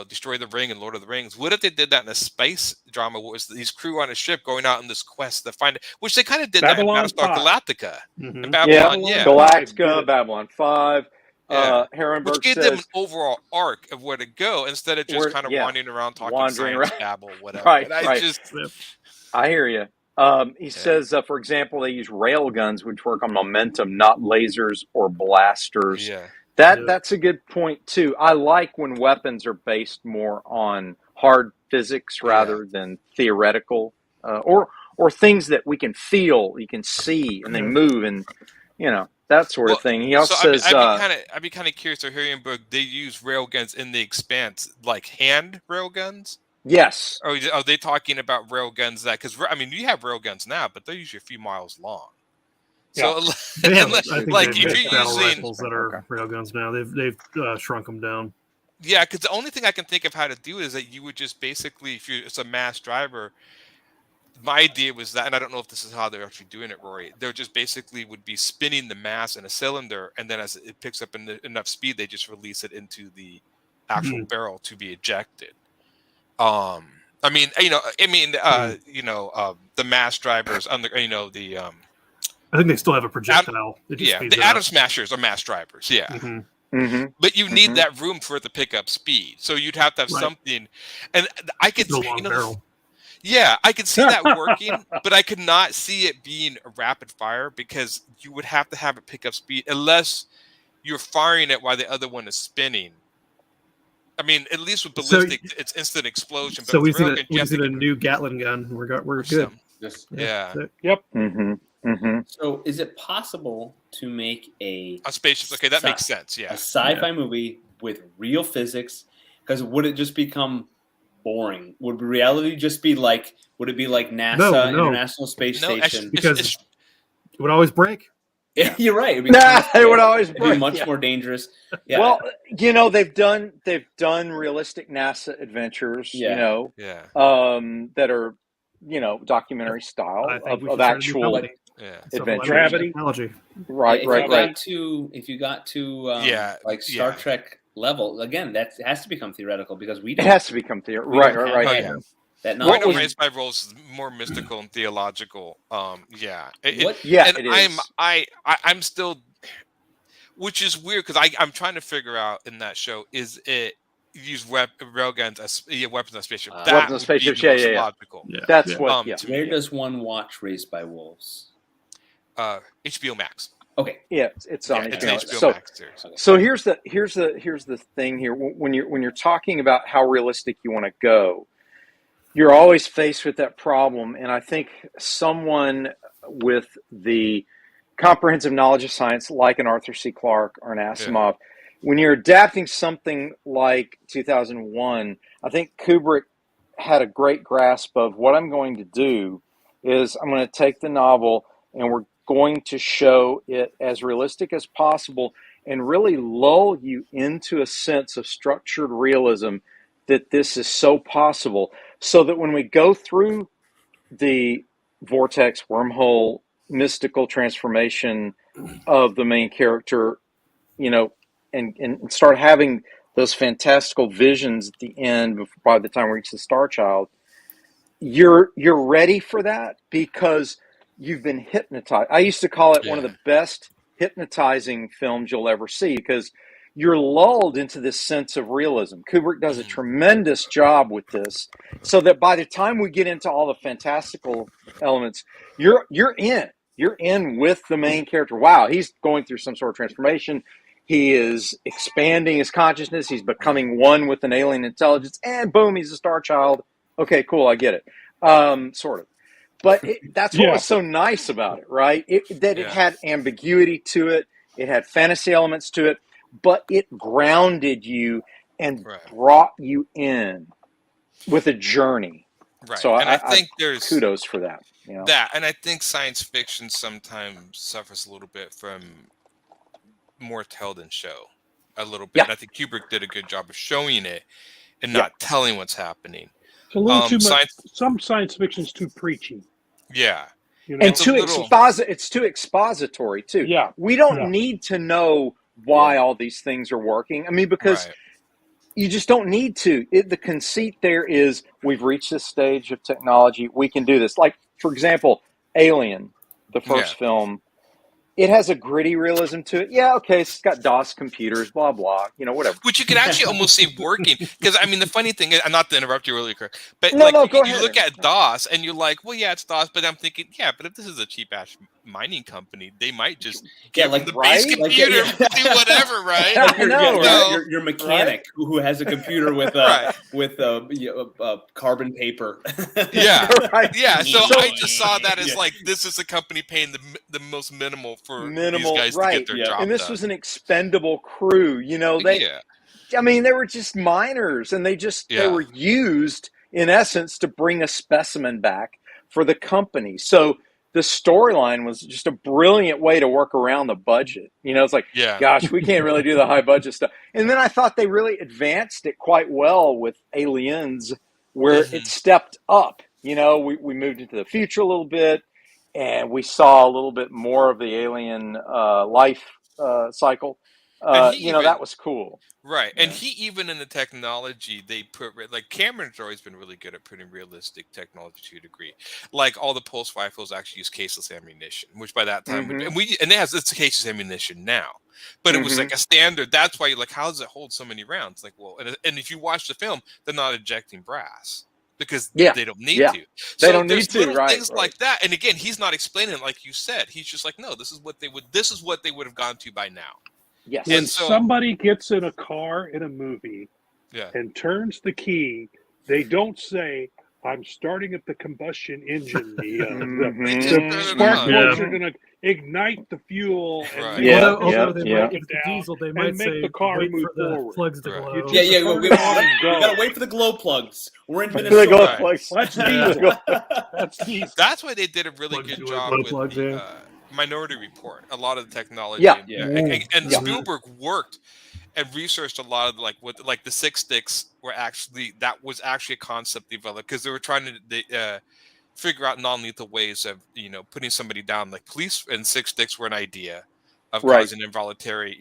Destroy the Ring and Lord of the Rings. What if they did that in a space drama? What was these crew on a ship going out on this quest to find it, which they kind of did Babylon that in Battlestar Galactica. Mm-hmm. And Babylon, Galactica, Babylon 5. Herrenberg which gave them an overall arc of where to go instead of just kind of wandering around talking science babble, whatever. Right. I hear you. He says, for example, they use rail guns, which work on momentum, not lasers or blasters. Yeah. That's a good point too. I like when weapons are based more on hard physics rather than theoretical, or things that we can feel, you can see, and they move, and that sort of thing. He also says, I'd be kind of curious to hear they use rail guns in The Expanse, like hand rail guns. Yes. Or are they talking about rail guns because you have rail guns now, but they're usually a few miles long. Yeah. So, like if you're using rifles that are railguns now, they've shrunk them down. Yeah, because the only thing I can think of how to do is that you would just basically, if it's a mass driver, my idea was that, and I don't know if this is how they're actually doing it, Rory. They're just basically would be spinning the mass in a cylinder, and then as it picks up enough speed, they just release it into the actual barrel to be ejected. The mass drivers on the I think they still have a projectile. the Atom Smashers are mass drivers. Yeah. Mm-hmm. but you need that room for it to pick up speed. So you'd have to have something, and I could, The long barrel. yeah, I could see that working, but I could not see it being a rapid fire because you would have to have it pick up speed unless you're firing it while the other one is spinning. I mean, at least with ballistic, it's instant explosion. But So we with need railgun, a new Gatling gun. We're good. Yeah. Yep. So is it possible to make a spaceship? Okay, that makes sense. Yeah. A sci-fi movie with real physics? Because would it just become boring? Would reality just be like? Would it be like NASA International Space Station? Because it would always break. Yeah, you're right. It would always break. It'd be much more dangerous. Yeah. Well, they've done realistic NASA adventures. That are documentary style of actual adventure. Gravity. Right. If you got to like Star Trek level again, that has to become theoretical because it has to become theoretical. Right. That Point of Raised by Wolves is more mystical and theological. I'm still, which is weird because I'm trying to figure out in that show, is it use railguns as weapons on spaceship? Weapons on spaceships, logical. That's what. Where does one watch Raised by Wolves? HBO Max. Okay. Yeah, it's on HBO Max series. So here's the thing here. When you're talking about how realistic you want to go, you're always faced with that problem. And I think someone with the comprehensive knowledge of science, like an Arthur C. Clarke or an Asimov, when you're adapting something like 2001, I think Kubrick had a great grasp of what I'm going to do is I'm going to take the novel and we're going to show it as realistic as possible and really lull you into a sense of structured realism that this is so possible, so that when we go through the vortex, wormhole, mystical transformation of the main character, and start having those fantastical visions at the end by the time we reach the Star Child, you're ready for that because you've been hypnotized. I used to call it one of the best hypnotizing films you'll ever see because you're lulled into this sense of realism. Kubrick does a tremendous job with this, so that by the time we get into all the fantastical elements, you're in. You're in with the main character. Wow, he's going through some sort of transformation. He is expanding his consciousness. He's becoming one with an alien intelligence, and boom, he's a Star Child. Okay, cool, I get it. Sort of. But that's what was so nice about it, right? It had ambiguity to it. It had fantasy elements to it. But it grounded you and brought you in with a journey. Right. So I think there's kudos for that. And I think science fiction sometimes suffers a little bit from more tell than show. A little bit. And I think Kubrick did a good job of showing it and not telling what's happening. It's a little too much. Some science fiction is too preachy. Yeah. And it's too expository too. Yeah. We don't need to know why all these things are working. I mean, because you just don't need to. The conceit there is we've reached this stage of technology. We can do this. Like, for example, Alien, the first film. It has a gritty realism to it. Yeah, okay, it's got DOS computers, blah, blah, whatever. Which you could actually almost see working. Because, I mean, the funny thing is, not to interrupt you really quick, but go ahead. You look at DOS and you're like, well, yeah, it's DOS, but I'm thinking, but if this is a cheap-ass mining company, they might just give them the base computer do whatever, right? Your mechanic who has a computer with carbon paper. So I just saw that as like, this is a company paying the most minimal for these guys to get their job and this done. was an expendable crew. I mean, they were just miners, and they were used in essence to bring a specimen back for the company. So the storyline was just a brilliant way to work around the budget. It's like, gosh, we can't really do the high budget stuff. And then I thought they really advanced it quite well with Aliens, where it stepped up. We moved into the future a little bit. And we saw a little bit more of the alien life cycle. that was cool. Right, Yeah. and he even in the technology they put like Cameron's always been really good at putting realistic technology to a degree. Like all the pulse rifles actually use caseless ammunition, which by that time Mhm. and it's caseless ammunition now, but it was like a standard. That's why you're like, how does it hold so many rounds? Like, well, and if you watch the film, they're not ejecting brass because they don't need to. They So don't need there's to, little right, things like that. And again, he's not explaining it like you said. He's just like, no, this is what they would have gone to by now. Yes. When And so- somebody gets in a car in a movie Yeah. and turns the key, they don't say, "I'm starting up the combustion engine." They just The turn it spark on. plugs are going to ignite the fuel and Right. make Yeah, the Although they yeah. might, if it's diesel, they might make say the car wait move for the forward. plugs to Right. glow. You Yeah, just yeah. turn We it on and go. gotta wait for the glow plugs. We're in The Minnesota. glow Right. plugs. That's diesel. That's diesel. That's why they did a really Plug good to it, job plug with plugs the in. Minority Report. A lot of the technology, Yeah. and Yeah. Spielberg worked and researched a lot of like the six sticks was actually a concept developed because they were trying to figure out non-lethal ways of putting somebody down. Like police and six sticks were an idea of Right. causing involuntary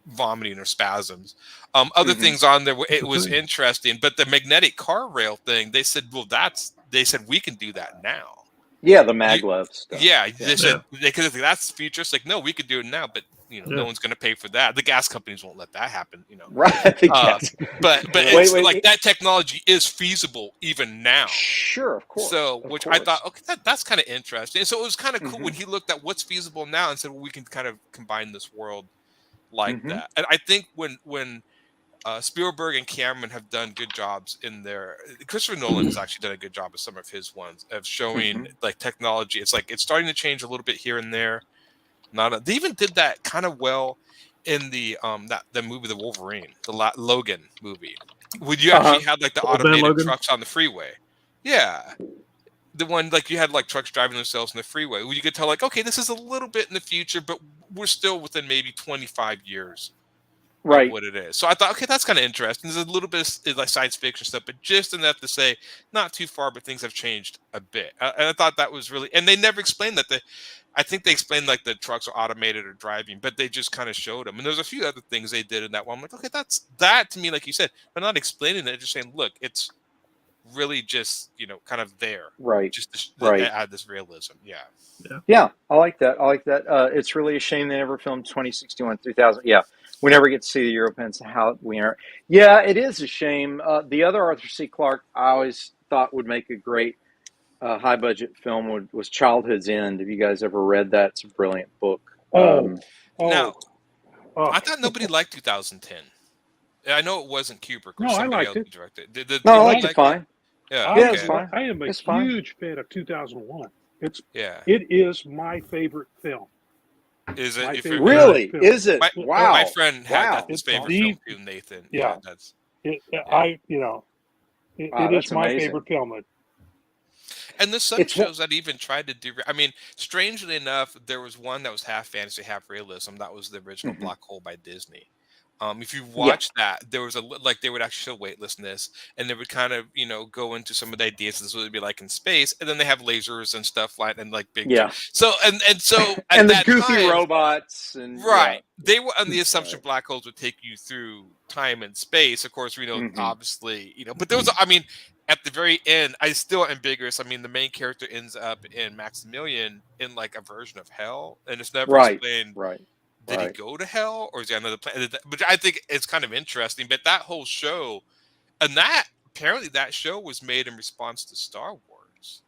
vomiting or spasms. Other Mhm. things on there, it was Okay. interesting, but the magnetic car rail thing, they said, we can do that now. Yeah, the maglev stuff. Yeah, they said Yeah. because that's futuristic. No, we could do it now, but no one's going to pay for that. The gas companies won't let that happen. Right. I think yes. But Wait, it's wait, like it- that technology is feasible even now. Sure, of course. So, of which course. I thought, okay, that's kind of interesting. So it was kind of cool Mhm. when he looked at what's feasible now and said, well, we can kind of combine this world like Mhm. that. And I think when Spielberg and Cameron have done good jobs in their. Christopher Nolan has actually done a good job of some of his ones of showing like technology. It's like it's starting to change a little bit here and there. They even did that kind of well in the movie, the Wolverine, the Logan movie, when you actually had like the Ben automated Logan? trucks on the freeway. Yeah. The one like you had like trucks driving themselves in the freeway. Where you could tell like, okay, this is a little bit in the future, but we're still within maybe 25 years. Right. What it is. So I thought, okay, that's kind of interesting. There's a little bit of like science fiction stuff, but just enough to say not too far, but things have changed a bit. And I thought that was really, and they never explained that. I think they explained like the trucks are automated or driving, but they just kind of showed them. And there's a few other things they did in that one. I'm like, okay, that to me, like you said, they're not explaining it, just saying, look, it's really just kind of there, Right. just Right. add this realism. Yeah, I like that. It's really a shame they never filmed 2061, 3000. Yeah, we never get to see the Europens. How we are. Yeah, it is a shame. The other Arthur C. Clarke I always thought would make a great high budget film was Childhood's End. Have you guys ever read that? It's a brilliant book. Now, I thought nobody liked 2010. I know it wasn't Kubrick or No, I somebody liked else it. who directed it. No, I liked it fine. Yeah, Yeah, it's fine. I am a It's fine. huge fan of 2001. It Yeah. is my favorite film. Is it My your favorite favorite? Really? film. Is it? My, Wow. My friend had that his It's favorite the- film too, Nathan. Yeah. That's It, Yeah. I Wow, it that's is my amazing. favorite film. and there's some It's shows that even tried to do. I mean, strangely enough, there was one that was half fantasy, half realism. That was the original Mhm. Black Hole by Disney. If you watch that, there was they would actually show weightlessness, and they would kind of go into some of the ideas. This would be like in space, and then they have lasers and stuff like and like big. Yeah. So and so at And the that goofy time, robots and right? They were on the assumption Right. black holes would take you through time and space. Of course, we know Mhm. obviously but there was I mean at the very end, I still ambiguous. I mean, the main character ends up in Maximilian in like a version of hell, and it's never Right. explained. Right. Did he Right. go to hell or is he on another planet? But I think it's kind of interesting. But that whole show, and apparently that show was made in response to Star Wars.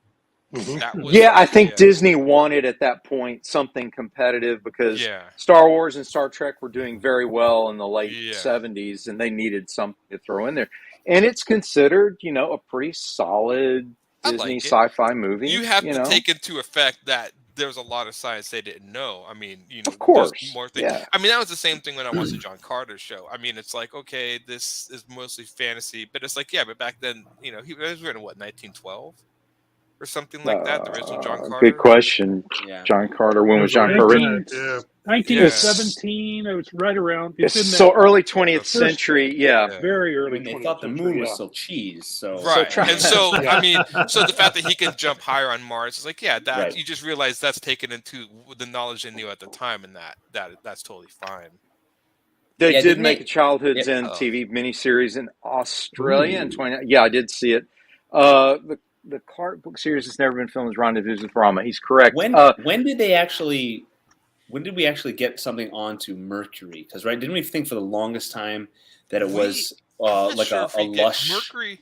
That was Yeah, I think Disney wanted at that point something competitive because Yeah. Star Wars and Star Trek were doing very well in the late Yeah. 70s, and they needed something to throw in there. And it's considered, a pretty solid I Disney like it. sci-fi movie. You have to take into effect that there's a lot of science they didn't know. I mean, Of course, there's more things. yeah. I mean, that was the same thing when I watched the John Carter show. I mean, it's like, okay, this is mostly fantasy, but it's like, yeah, but back then, he was written what, 1912 or something like that. The original John Carter. Good question. Yeah. John Carter. When was John Carter written? 1917. It was right around. It's in that so early 20th first- century. Yeah. Very I early. mean, they 20th thought the century, moon was yeah. still cheese, so Right. And so, Yeah. I mean, so the fact that he can jump higher on Mars is like, yeah, that Right. you just realize that's taken into the knowledge they knew at the time, and that's totally fine. They did make a Childhood Zen Yeah. TV miniseries in Australia in 20. Yeah, I did see it. The card book series has never been filmed as Rendezvous with Rama. He's correct. When did they actually? When did we actually get something onto Mercury? Because didn't we think for the longest time that it was like a lush Mercury?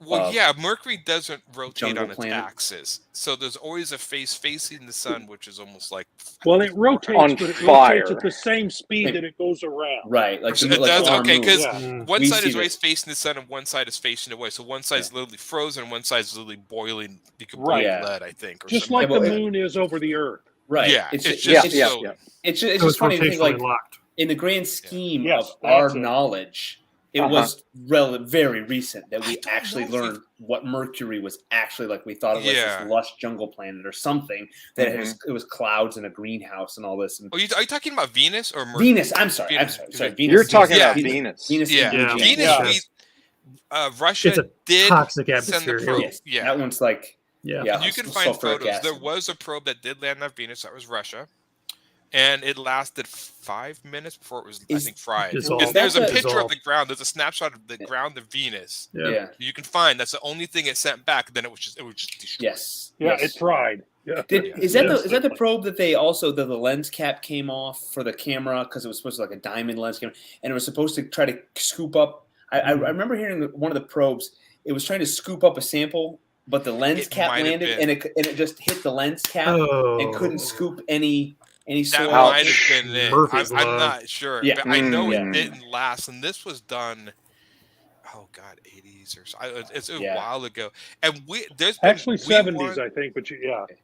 Well, Mercury doesn't rotate on its planet. axis, so there's always a face facing the sun, which is almost like Well, it rotates, on but it fire. rotates at the same speed that it goes around. Right, like it does. Okay, because one We side see is always this. facing the sun and one side is facing away. So one side is literally frozen, and one side is literally boiling. You could boil Yeah. lead, I think, or Just something. like the moon is over the Earth. Right. Yeah, It's it's just just so. it's So just funny to think rotationally like locked. in the grand scheme Yes, of our that's it. knowledge, it was very recent that we actually learned what Mercury was actually like. We thought it was this lush jungle planet or something that it was clouds and a greenhouse and all this. And Are you talking about Venus or Mercury? Venus? I'm sorry. Venus. You're talking about Venus. Venus. Yeah, and Venus. Russia It's a did toxic send the atmosphere. probe. Yes, Yeah, that one's like you can find sulfuric photos. acid. There was a probe that did land on Venus. That was Russia, and it lasted 5 minutes before it was, I think, fried. Because there's a picture of the ground. There's a snapshot of the ground of Venus. Yeah. You can find. That's the only thing it sent back. Then it was just destroyed. Yes. Yeah, it tried. Yeah. Is that the probe that they also the lens cap came off for the camera because it was supposed to like a diamond lens camera and it was supposed to try to scoop up. I remember hearing one of the probes. It was trying to scoop up a sample, but the lens cap landed and it just hit the lens cap and couldn't scoop any That soil. might have been it. I'm Love. not sure. Yeah. But I know Yeah. it didn't last, and this was done. Oh God, 80s or so. It's a while ago, and there's been, Actually 70s, I think, but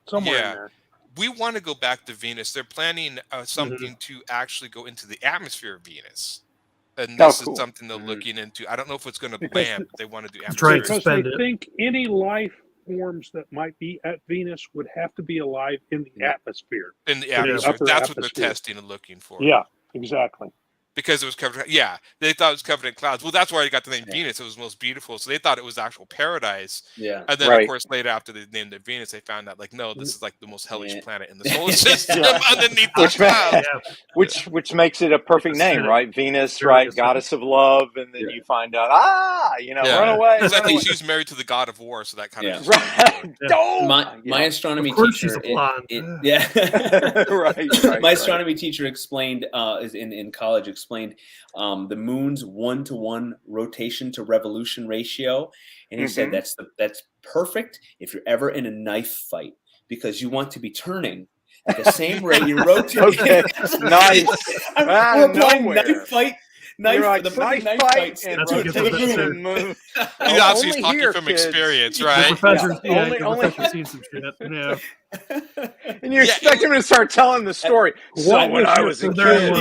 somewhere in there. We want to go back to Venus. They're planning something to actually go into the atmosphere of Venus, and this is something they're looking into. I don't know if it's going to land, but they want to do atmosphere. Because they think any life forms that might be at Venus would have to be alive in the atmosphere. In the atmosphere, that's what they're testing and looking for. Yeah, exactly. Because it was covered, they thought it was covered in clouds. Well, that's why it got the name Venus. It was most beautiful, so they thought it was actual paradise. Yeah, and then of course later after they named it Venus, they found out like no, this is like the most hellish planet in the solar system underneath the clouds. Which makes it a perfect name, right? Venus, right? Goddess of love, and then you find out, run away. Because I think she was married to the god of war, so that kind of my astronomy of course teacher. She's a blonde. right. My astronomy teacher explained in college explained the moon's 1-to-1 rotation to revolution ratio, and he said that's perfect if you're ever in a knife fight because you want to be turning at the same rate you're rotating. Okay, nice. We're playing knife fight. Knife fight and moon. He's obviously talking from experience, right? The professor's Only seen some shit. Yeah. And you expect him to start telling the story. So when I was a kid,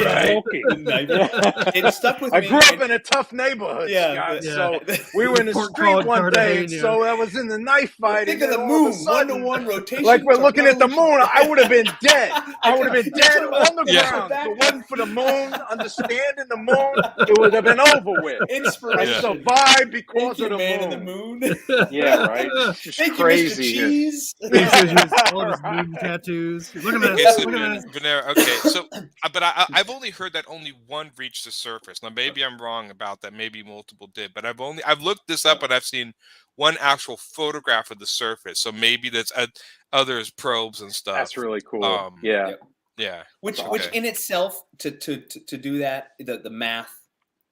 it stuck with me. I grew up in a tough neighborhood, guys. So we were in the street one day, and so I was in the knife fight. Think of the moon, 1-to-1 rotation. Like we're looking at the moon, I would have been dead. I would have been dead on the ground. If it wasn't for the moon, understanding the moon, it would have been over with. Inspiration. I survived because of the man moon. in the moon. Yeah, right. It's just crazy. You, Mr. Cheese. All of his moon tattoos. Look at that. Look at that. Okay, so, but I've only heard that only one reached the surface. Now, maybe I'm wrong about that. Maybe multiple did, but I've looked this up, and I've seen one actual photograph of the surface. So maybe that's others probes and stuff. That's really cool. Yeah. Which in itself to do that the math,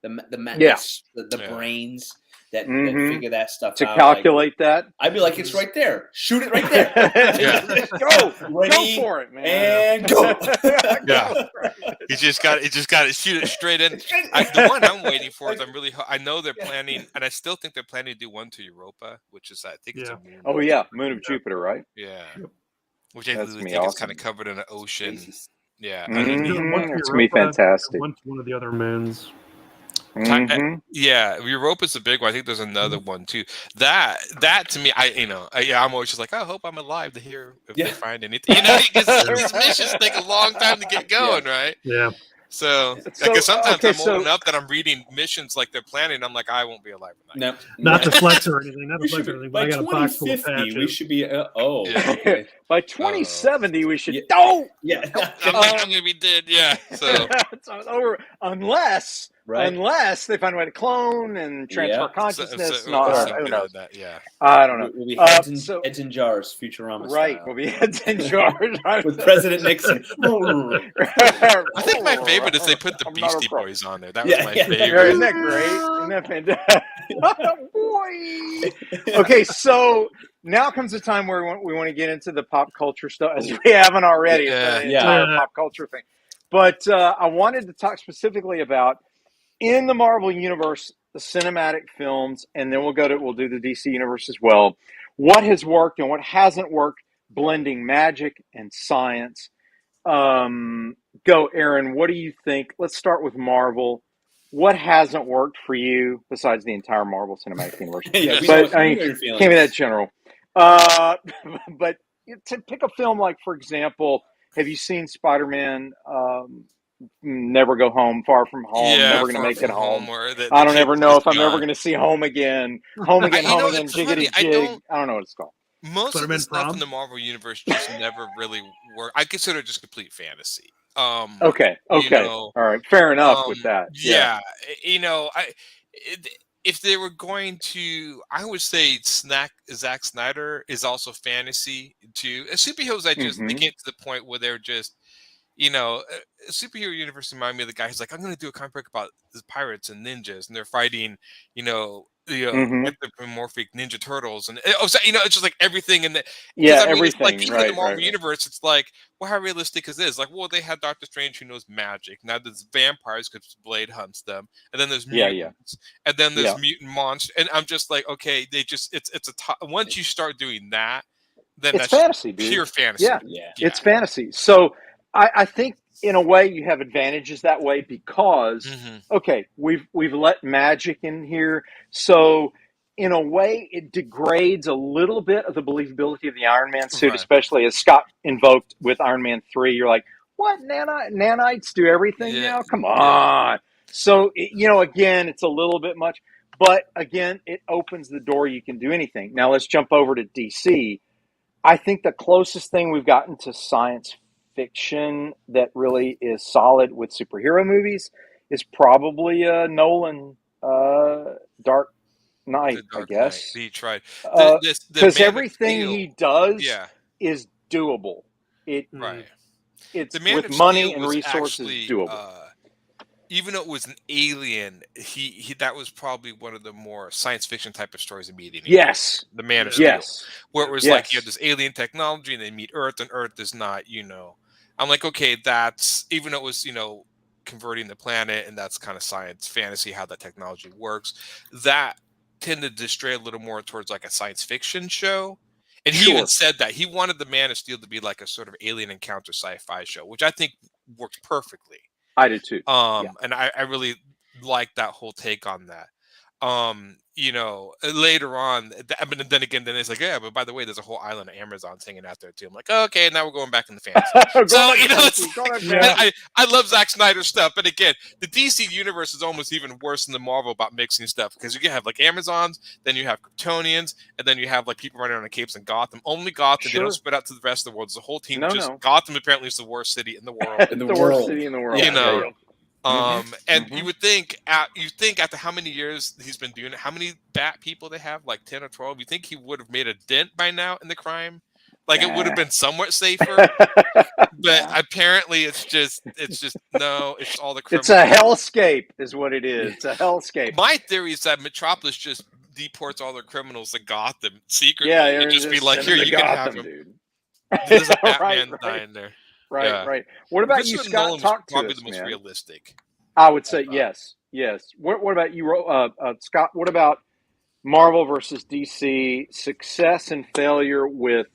the brains. That figure that stuff to out. To calculate that? I'd be like, it's right there. Shoot it right there. Go. Ready, go for it, man. And go. You just got to shoot it straight in. The one I'm waiting for is I know they're planning, and I still think they're planning to do one to Europa, which is, I think it's a moon. Oh, yeah. Moon of Jupiter, right? Yeah. Which I really think is kind of covered in an ocean. Yeah. It's going to be fantastic. One of the other moons. Yeah, Europa's a big one. I think there's another one too. That to me, I'm always just like, I hope I'm alive to hear if they find anything. Because these missions take a long time to get going, right? Yeah. So because sometimes I'm old enough that I'm reading missions like they're planning. I'm like, I won't be alive for that. Not to flex or anything. Not to flex or anything. But By I got a box full of 2050, patches. we should be. By 2070, we should. Yeah. Oh, Yeah. I'm gonna be dead. Yeah. So it's over unless they find a way to clone and transfer consciousness. Who knows? That, yeah. I don't know. We'll be heads in jars, Futurama right, style. we'll be heads in jars With President Nixon. I think my favorite is they put the Beastie Boys on there. That was my favorite. Isn't that great? Isn't that fantastic? Boy. Okay, so now comes the time where we want to get into the pop culture stuff, as we haven't already. The entire pop culture thing. But I wanted to talk specifically about, in the Marvel Universe, the cinematic films, and then we'll do the DC Universe as well. What has worked and what hasn't worked, blending magic and science. Go, Aaron. What do you think? Let's start with Marvel. What hasn't worked for you besides the entire Marvel Cinematic Universe? But I mean, can't be that general. But to pick a film like, for example, have you seen Spider-Man? Never Go Home, Far From Home, Never Gonna Make It Home. I don't ever know if I'm ever gonna see Home Again, Jiggity Jig. I don't know what it's called. Most of the stuff in the Marvel Universe just never really work. I consider it just complete fantasy. Okay. All right. Fair enough with that. Yeah. If they were going to, I would say Zack Snyder is also fantasy too. Superheroes, they get to the point where they're just, superhero universe remind me of the guy who's like, I'm going to do a comic book about the pirates and ninjas, and they're fighting, anthropomorphic Ninja Turtles, and it's just like everything in the everything. It's like even in the Marvel universe, it's like, well, how realistic is this? Like, well, they had Doctor Strange who knows magic. Now there's vampires because Blade hunts them, and then there's mutants, and then there's mutant monsters, and I'm just like, okay, it's once you start doing that, then it's fantasy, dude. Pure fantasy. Yeah, it's fantasy. So I think in a way you have advantages that way because we've let magic in here, so in a way it degrades a little bit of the believability of the Iron Man suit, especially as Scott invoked with Iron Man 3. You're like, what, nanites do everything now? Come on. So again, it's a little bit much, but again, it opens the door. You can do anything. Now let's jump over to DC. I think the closest thing we've gotten to science fiction that really is solid with superhero movies is probably Nolan Dark Knight, I guess. He tried because everything he does is doable. It's with money and resources doable. Even though it was an alien, he that was probably one of the more science fiction type of stories immediately. Yes, the Man of Steel, where it was like you have this alien technology and they meet Earth, and Earth is not, I'm like, okay, that's, even though it was, converting the planet, and that's kind of science fantasy, how that technology works, that tended to stray a little more towards like a science fiction show. And he even said that he wanted the Man of Steel to be like a sort of alien encounter sci-fi show, which I think worked perfectly. I did too. And I really like that whole take on that. Later on, then it's like, but by the way, there's a whole island of Amazons hanging out there too. I'm like, okay, now we're going back in the fantasy. So, I love Zack Snyder stuff, but again, the DC universe is almost even worse than the Marvel about mixing stuff, because you can have like Amazons, then you have Kryptonians, and then you have like people running around on capes in Gotham. Only Gotham. They don't spread out to the rest of the world. It's a whole team. Gotham apparently is the worst city in the world. Worst city in the world. And you would think after how many years he's been doing it, how many bat people they have, like 10 or 12, you think he would have made a dent by now in the crime? Like it would have been somewhat safer. But apparently it's just no, it's all the criminals. It's a hellscape is what it is. It's a hellscape. My theory is that Metropolis just deports all their criminals to Gotham secretly. And just be like, here, you can have them. Dude. There's a Batman dying there. Right. What about you, Scott? Nolan Talk to probably us, the most realistic. I would say yes. What about you, Scott? What about Marvel versus DC? Success and failure with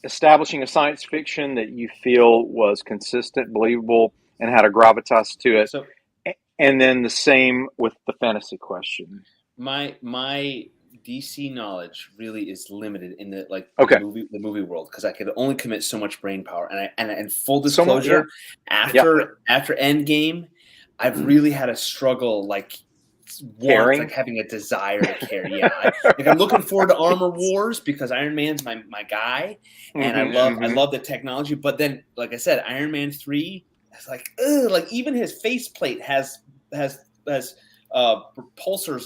establishing a science fiction that you feel was consistent, believable, and had a gravitas to it. And then the same with the fantasy question. My DC knowledge really is limited in the the movie world, because I could only commit so much brain power. And full disclosure, after Endgame, I've really had a struggle Caring? like having a desire to care. Yeah, I'm looking forward to Armor Wars because Iron Man's my guy, and I love the technology. But then, like I said, Iron Man 3 is like, ugh, like even his faceplate has pulsars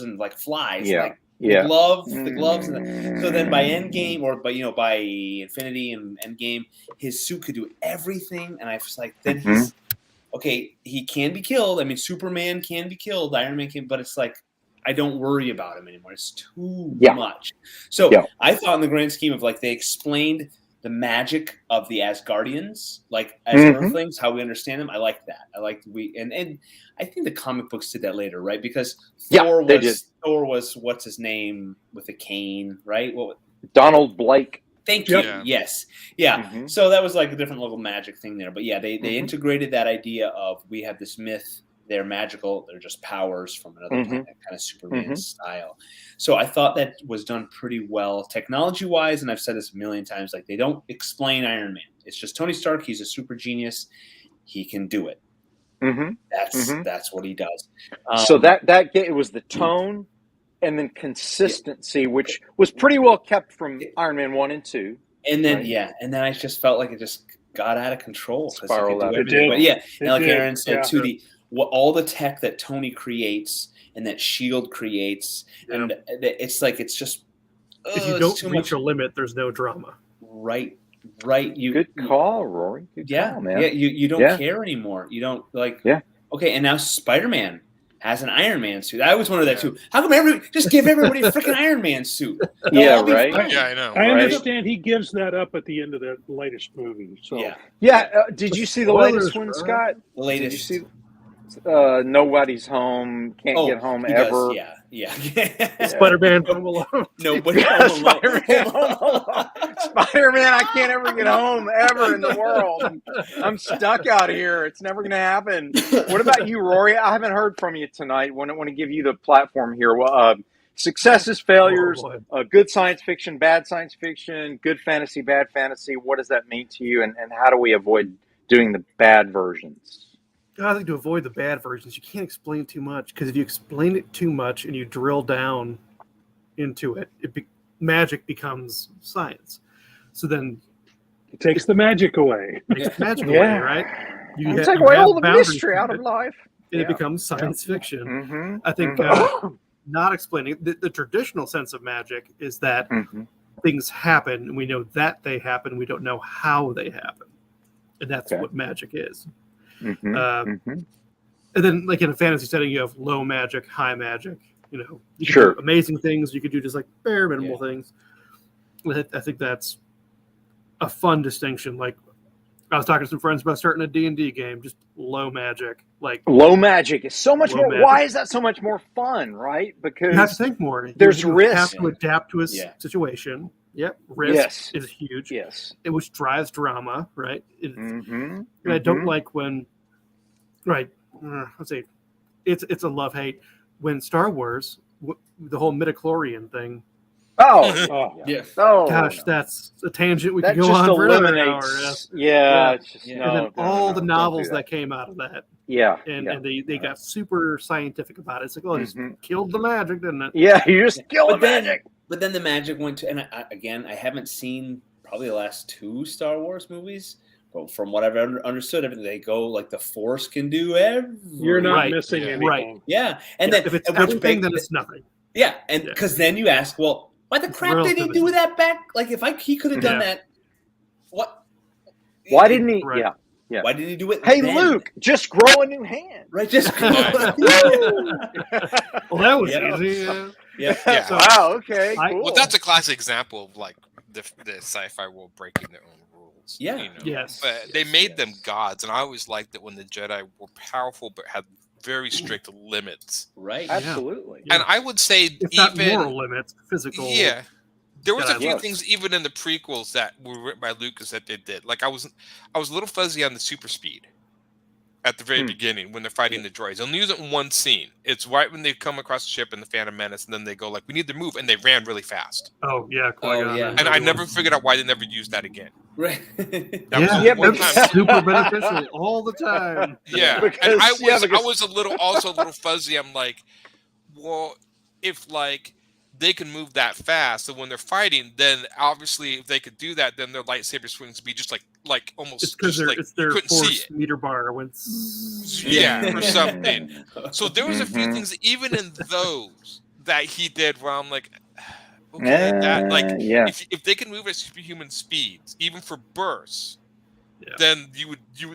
and like flies. Yeah. Like the gloves, and so then by Endgame or by Infinity and Endgame, his suit could do everything, and I was like, then he's okay. He can be killed. I mean, Superman can be killed. Iron Man can, but it's like I don't worry about him anymore. It's too much. So I thought, in the grand scheme of like they explained the magic of the Asgardians, like as Earthlings, how we understand them. I like that. I like and I think the comic books did that later, right? Because Thor was what's his name with a cane, right? Donald Blake. Thank you. Yeah. Yes. Yeah. So that was like a different little magic thing there. But yeah, they integrated that idea of we have this myth. They're magical. They're just powers from another planet, kind of Superman style. So I thought that was done pretty well technology-wise, and I've said this a million times, like they don't explain Iron Man. It's just Tony Stark. He's a super genius. He can do it. That's what he does. So it was the tone and then consistency, which was pretty well kept from Iron Man 1 and 2. And then, and then I just felt like it just got out of control. Spiraled out. But and like Aaron said, too, all the tech that Tony creates and that S.H.I.E.L.D. creates, and it's like it's just if you don't reach a limit, there's no drama. Right. Good call, Rory. Good call, man. Yeah, you don't care anymore. You don't like. Yeah. Okay, and now Spider-Man has an Iron Man suit. I always wondered that too. How come just give everybody a freaking Iron Man suit? Yeah, right. Yeah, I know. I understand he gives that up at the end of the latest movie. So did you see the latest one, Scott? The latest. Did you see? Nobody's home. Can't get home ever. Does, yeah. Spider-Man Home Alone. Nobody home alone. Spider-Man, I can't ever get home ever in the world. I'm stuck out here. It's never going to happen. What about you, Rory? I haven't heard from you tonight. I want to give you the platform here. Successes, failures, good science fiction, bad science fiction, good fantasy, bad fantasy. What does that mean to you, and how do we avoid doing the bad versions? I think to avoid the bad versions, you can't explain too much, because if you explain it too much and you drill down into it, magic becomes science. So then it takes the magic away. Right? You take away all the mystery out of life. And it becomes science fiction. I think not explaining the traditional sense of magic is that things happen, and we know that they happen. We don't know how they happen, and that's what magic is. And then, like in a fantasy setting, you have low magic, high magic. You know, you can do amazing things. You could do just like bare minimal things. I think that's a fun distinction. Like I was talking to some friends about starting a D&D game, just low magic. Like low magic is so much more. Magic. Why is that so much more fun? Right? Because you have to think more. There's risk. You have to adapt to a situation. Yep, risk is huge. Yes, which drives drama, right? And I don't like when, let's say, it's a love-hate when Star Wars, the whole midichlorian thing. Gosh, that's a tangent we could go on for another hour. And then all the novels that came out of that. And they got super scientific about it. It's like, it just killed the magic, didn't it? Yeah, you just killed the magic. But then the magic went to, and I haven't seen probably the last 2 Star Wars movies, but from what I've understood, everything they go like the Force can do everything. You're not missing anything. Right. Yeah. And then if it's everything, then it's nothing. Yeah. And because then you ask, well, why the crap did he do that back? Like if he could have done that, what? Why didn't he? Right. Yeah. Why didn't he do it? Hey, then? Luke, just grow a new hand. Right. Just grow. Well, that was easy. Yeah. So, wow. Okay. Cool. Well, that's a classic example of like the sci-fi world breaking their own rules. Yeah. You know? Yes. But they made them gods, and I always liked it when the Jedi were powerful but had very strict limits. Right. Absolutely. And I would say it's not moral limits, physical. Yeah. There was a few things even in the prequels that were written by Lucas that they did. Like I was a little fuzzy on the super speed at the very beginning when they're fighting the droids. They'll use it in one scene. It's right when they come across the ship in the Phantom Menace, and then they go like, "We need to move," and they ran really fast. Oh yeah, And I never figured out why they never used that again. Right. That's super beneficial all the time. Yeah, because, and I was a little fuzzy. I'm like, well, if like they can move that fast, so when they're fighting, then obviously if they could do that, then their lightsaber swings would be just like almost It's because just like it's you their couldn't see force it. meter bar went. Yeah, or something. So there was a few Mhm. things even in those that he did where I'm like, okay, that like Yeah. if they can move at superhuman speeds, even for bursts, Yeah. then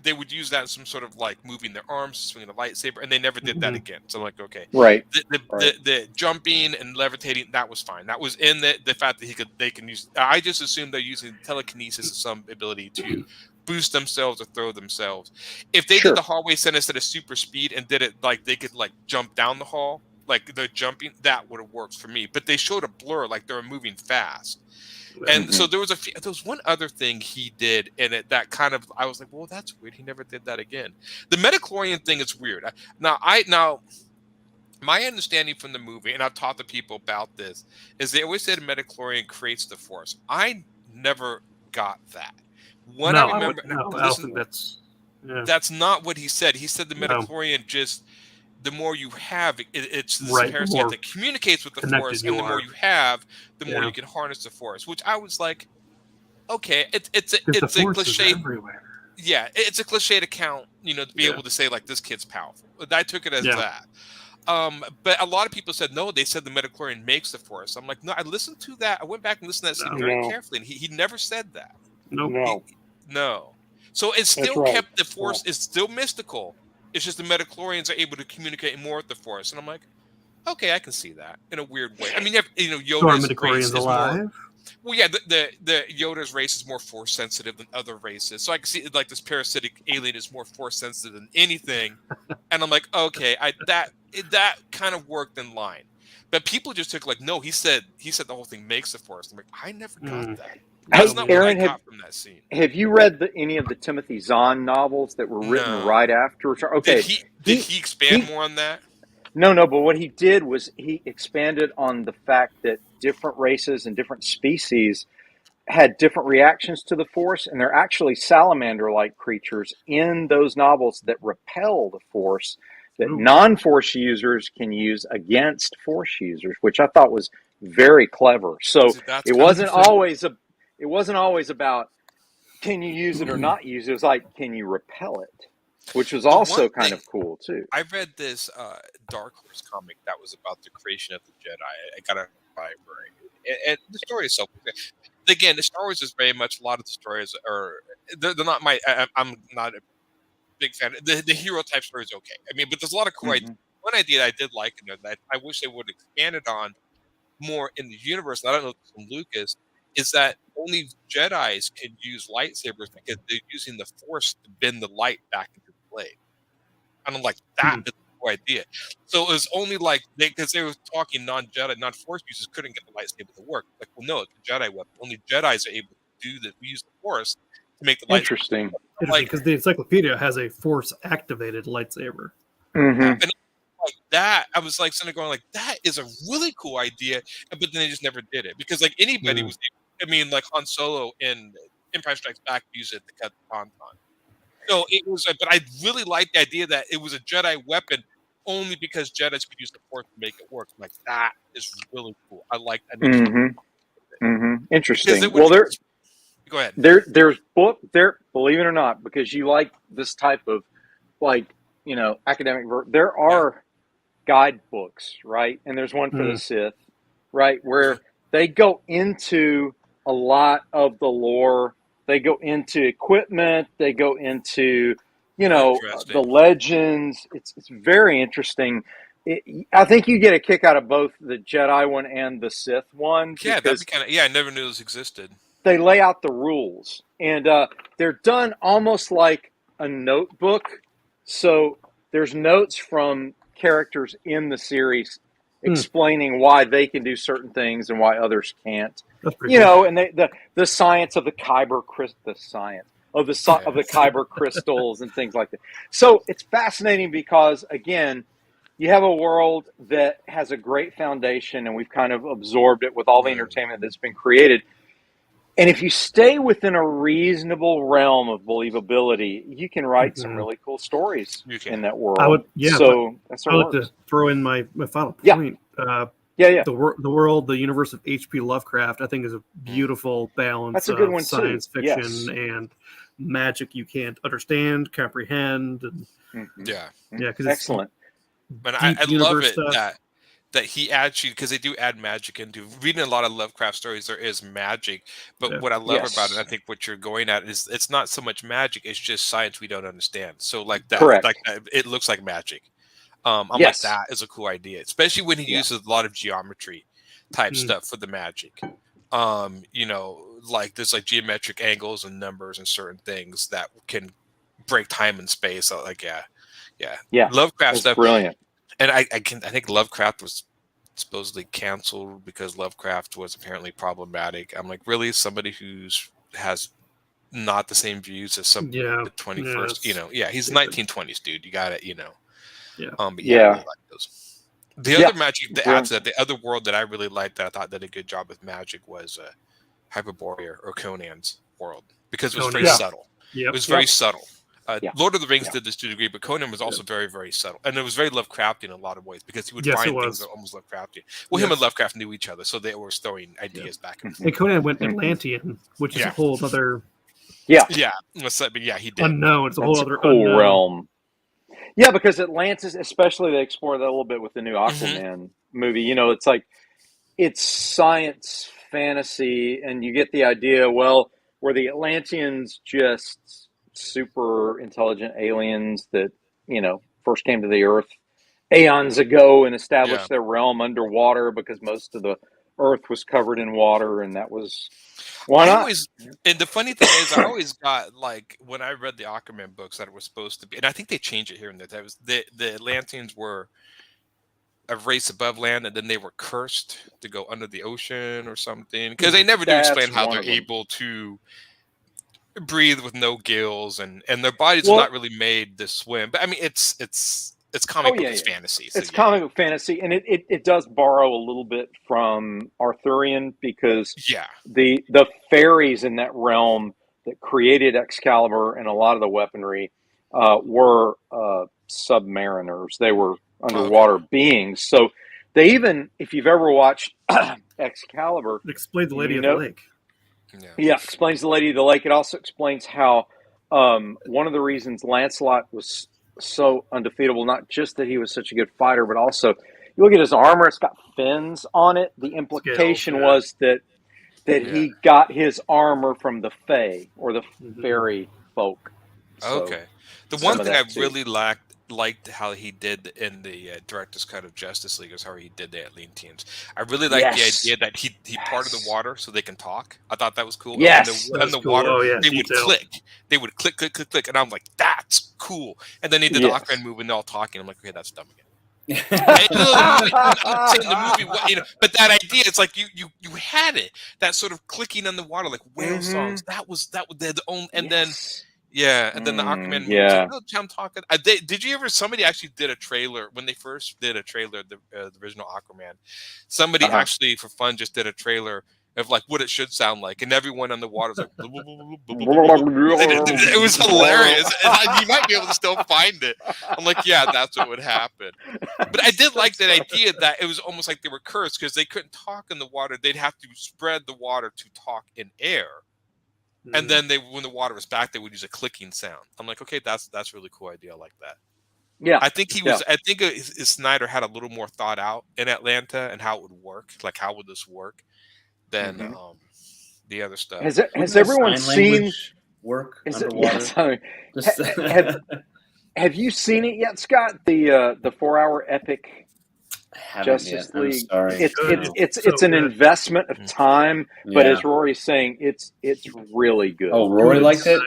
they would use that as some sort of like moving their arms, swinging a lightsaber, and they never did that Mhm. again. So I'm like, okay, Right. the jumping and levitating, that was fine. That was in the fact that they can use. I just assumed they're using telekinesis as some ability to boost themselves or throw themselves. If they Sure. did the hallway set instead of super speed and did it like they could like jump down the hall, like the jumping, that would have worked for me. But they showed a blur, like they were moving fast. And so there was one other thing he did in it that kind of I was like, well, that's weird. He never did that again. The Metachlorian thing is weird. Now my understanding from the movie, and I've talked to people about this, is they always said Metachlorian creates the Force. I never got that. When I remember, I don't think that's. Yeah. that's not what he said. He said the No. Metachlorian just the more you have, it's this Right, the parasite more that communicates with the connected Force, you and the more are. you have, the more Yeah. you can harness the Force. Which I was like, okay, it's Because the a force is cliche. everywhere. Yeah, it's a cliche to count, to be able to say like this kid's powerful. I took it as that. But a lot of people said no. They said the Metachlorian makes the Force. I'm like, no. I listened to that. I went back and listened to that scene very No. carefully, and he never said that. Nope. No. No. So it's That's still right. kept the Force is still mystical. It's just the Metachlorians are able to communicate more with the Force, and I'm like, okay, I can see that in a weird way. I mean, So are Yoda's race midichlorians is more. alive? Well, yeah, the Yoda's race is more force sensitive than other races, so I can see like this parasitic alien is more force sensitive than anything, and I'm like, okay, that kind of worked in line, but people just took like, no, he said the whole thing makes the Force. I'm like, I never got that. That's not Aaron, what I got from that scene. Have you read any of the Timothy Zahn novels that were written No. right after? Okay, Did he expand more on that? No, but what he did was he expanded on the fact that different races and different species had different reactions to the Force, and they're actually salamander-like creatures in those novels that repel the Force, that non-Force users can use against Force users, which I thought was very clever. So it wasn't always about can you use it or not use it. It was like, can you repel it, which was also kind of cool too. I read this Dark Horse comic that was about the creation of the Jedi. I got a library, and the story is so. Again, the Star Wars is very much a lot of the stories are they're not my. I'm not a big fan. The hero type story is okay. I mean, but there's a lot of cool ideas. One idea I did like in there that I wish they would have expanded on more in the universe. And I don't know if it's from Lucas. Is that only Jedis can use lightsabers because they're using the Force to bend the light back into the blade. And I'm like, that is a cool idea. So it was only like because they were talking non-Jedi, non-Force users couldn't get the lightsaber to work. Like, well, no, it's a Jedi weapon. Only Jedis are able to do that. We use the Force to make the lightsaber. Interesting. Like, because the encyclopedia has a force-activated lightsaber. Mm-hmm. And like that, I was like sitting there going like, that is a really cool idea. But then they just never did it because like anybody was. I mean, like Han Solo in Empire Strikes Back used it to cut the tauntaun. So it was, but I really liked the idea that it was a Jedi weapon only because Jedis could use the Force to make it work. Like that is really cool. I like that. Interesting. Well, go ahead. There's book there. Believe it or not, because you like this type of academic. There are guidebooks, right? And there's one for the Sith, right, where they go into a lot of the lore. They go into equipment. They go into, the legends. It's very interesting. I think you get a kick out of both the Jedi one and the Sith one. Yeah, that'd be kind of. Yeah, I never knew those existed. They lay out the rules, and they're done almost like a notebook. So there's notes from characters in the series explaining why they can do certain things and why others can't. Cool. And the science of the Kyber of the Kyber crystals and things like that. So it's fascinating because again, you have a world that has a great foundation, and we've kind of absorbed it with all the entertainment that's been created. And if you stay within a reasonable realm of believability, you can write some really cool stories in that world. I would, yeah. So that's I what would like to throw in my final Yeah. point. Yeah. The world, the universe of H.P. Lovecraft, I think, is a beautiful balance That's a good of one, too. science fiction Yes. and magic you can't understand, comprehend, and Yeah. because excellent. But I love it stuff. that he actually, because they do add magic into reading a lot of Lovecraft stories. There is magic, but what I love about it, and I think what you're going at, is it's not so much magic; it's just science we don't understand. So like that, Correct. like that, it looks like magic. I'm like, that is a cool idea, especially when he uses a lot of geometry type stuff for the magic. You know, like there's like geometric angles and numbers and certain things that can break time and space. So like, yeah. Lovecraft stuff, brilliant. And I think Lovecraft was supposedly canceled because Lovecraft was apparently problematic. I'm like, really? Somebody has not the same views as some the 21st, he's 1920s dude. You got it, but I really like those. The other magic to add to that, the other world that I really liked that I thought did a good job with magic was Hyperborea or Conan's world, because it was very subtle. It was very subtle. Lord of the Rings did this to a degree, but Conan was also very, very subtle. And it was very Lovecraftian in a lot of ways, because he would find things that were almost Lovecraftian. Well, him and Lovecraft knew each other, so they were throwing ideas back and forth. And Conan went Atlantean, which is a whole other... But yeah, he did. Unknown. It's a whole other cool unknown realm. Yeah, because Atlantis, especially, they explore that a little bit with the new Aquaman movie. It's like, it's science fantasy, and you get the idea, well, were the Atlanteans just super intelligent aliens that, first came to the Earth aeons ago and established their realm underwater because most of the Earth was covered in water, and that was... Why not? And the funny thing is, I always got, like, when I read the Aquaman books, that it was supposed to be, and I think they changed it here and there, that was the Atlanteans were a race above land, and then they were cursed to go under the ocean or something, because they never do explain how they're able to breathe with no gills, and their bodies are not really made to swim. But I mean, it's comic book, it's fantasy. So it's comic book fantasy, and it does borrow a little bit from Arthurian, because the fairies in that realm that created Excalibur and a lot of the weaponry were submariners. They were underwater beings. So they even, if you've ever watched Excalibur, it explains the Lady of the Lake. Yeah, explains the Lady of the Lake. It also explains how one of the reasons Lancelot was so undefeatable, not just that he was such a good fighter, but also, you look at his armor, it's got fins on it. The implication was that he got his armor from the Fae, or the fairy folk. So, the one thing I really liked how he did in the director's cut of Justice League is how he did the Atlanteans. I really liked the idea that he parted the water so they can talk. I thought that was cool. Yes, and the water, they would click. They would click, click, click, click, and I'm like, that's cool. And then they did the Aquaman move, and they're all talking. I'm like, okay, that's dumb again. In the movie, but that idea, it's like you had it, that sort of clicking on the water, like whale songs. That was the only, and then. Yeah, and then the Aquaman movie was like, oh, I'm talking. Did you ever? Somebody actually did a trailer when they first did a trailer, the original Aquaman. Somebody actually, for fun, just did a trailer of like what it should sound like, and everyone on the water was like, it was hilarious. And you might be able to still find it. I'm like, yeah, that's what would happen. But I did like that idea that it was almost like they were cursed because they couldn't talk in the water. They'd have to spread the water to talk in air. And then when the water was back, they would use a clicking sound. I'm like, okay, that's a really cool idea. I like that. Yeah, I think I think Snyder had a little more thought out in Atlanta and how it would work. Like, how would this work? Than the other stuff. Has everyone seen work underwater? Have you seen it yet, Scott? The 4-hour epic Justice League. It's an investment of time, but as Rory's saying, it's really good. Oh, Rory liked it.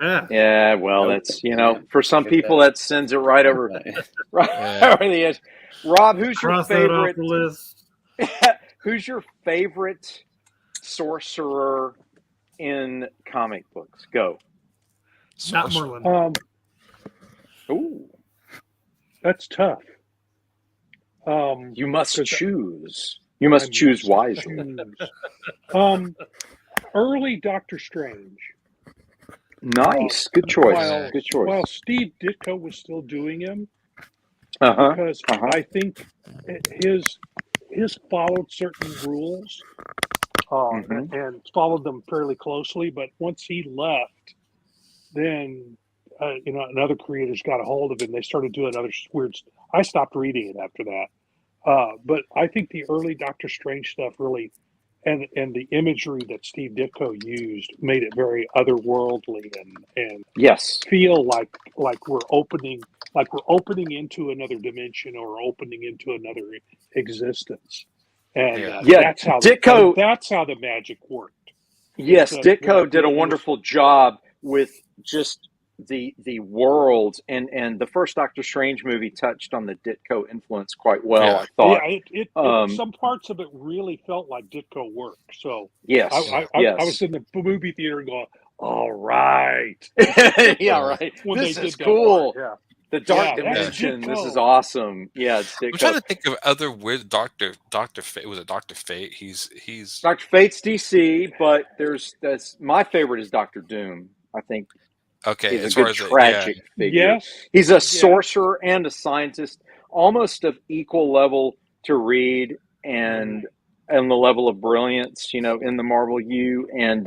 Yeah. Well, that's for some people that sends it right over over the edge. Rob, who's your favorite? Who's your favorite sorcerer in comic books? Go. Not Merlin. Ooh, that's tough. You must choose. You must choose wisely. early Doctor Strange. Nice, good choice. While Good choice. while Steve Ditko was still doing him, Uh-huh. because I think his followed certain rules and followed them fairly closely. But once he left, then and other creators got a hold of it. And they started doing other weird. I stopped reading it after that. But I think the early Doctor Strange stuff really, and the imagery that Steve Ditko used made it very otherworldly and Yes. feel like we're opening into another dimension or opening into another existence. And that's how Ditko. That's how the magic worked. Yes, Ditko did a wonderful job with just the world, and the first Doctor Strange movie touched on the Ditko influence quite well. I thought. Yeah, some parts of it really felt like Ditko work. So yes, I was in the movie theater going, "All right, yeah, right. This is cool. Yeah. The dark dimension. This is awesome. Yeah, it's Ditko. I'm trying to think of other weird Doctor Fate. Was it Dr. Fate? He's Dr. Fate's DC, but that's my favorite is Dr. Doom. I think. Okay, he's a good tragic figure. Yes, he's a sorcerer and a scientist, almost of equal level to Reed and the level of brilliance, in the Marvel U. And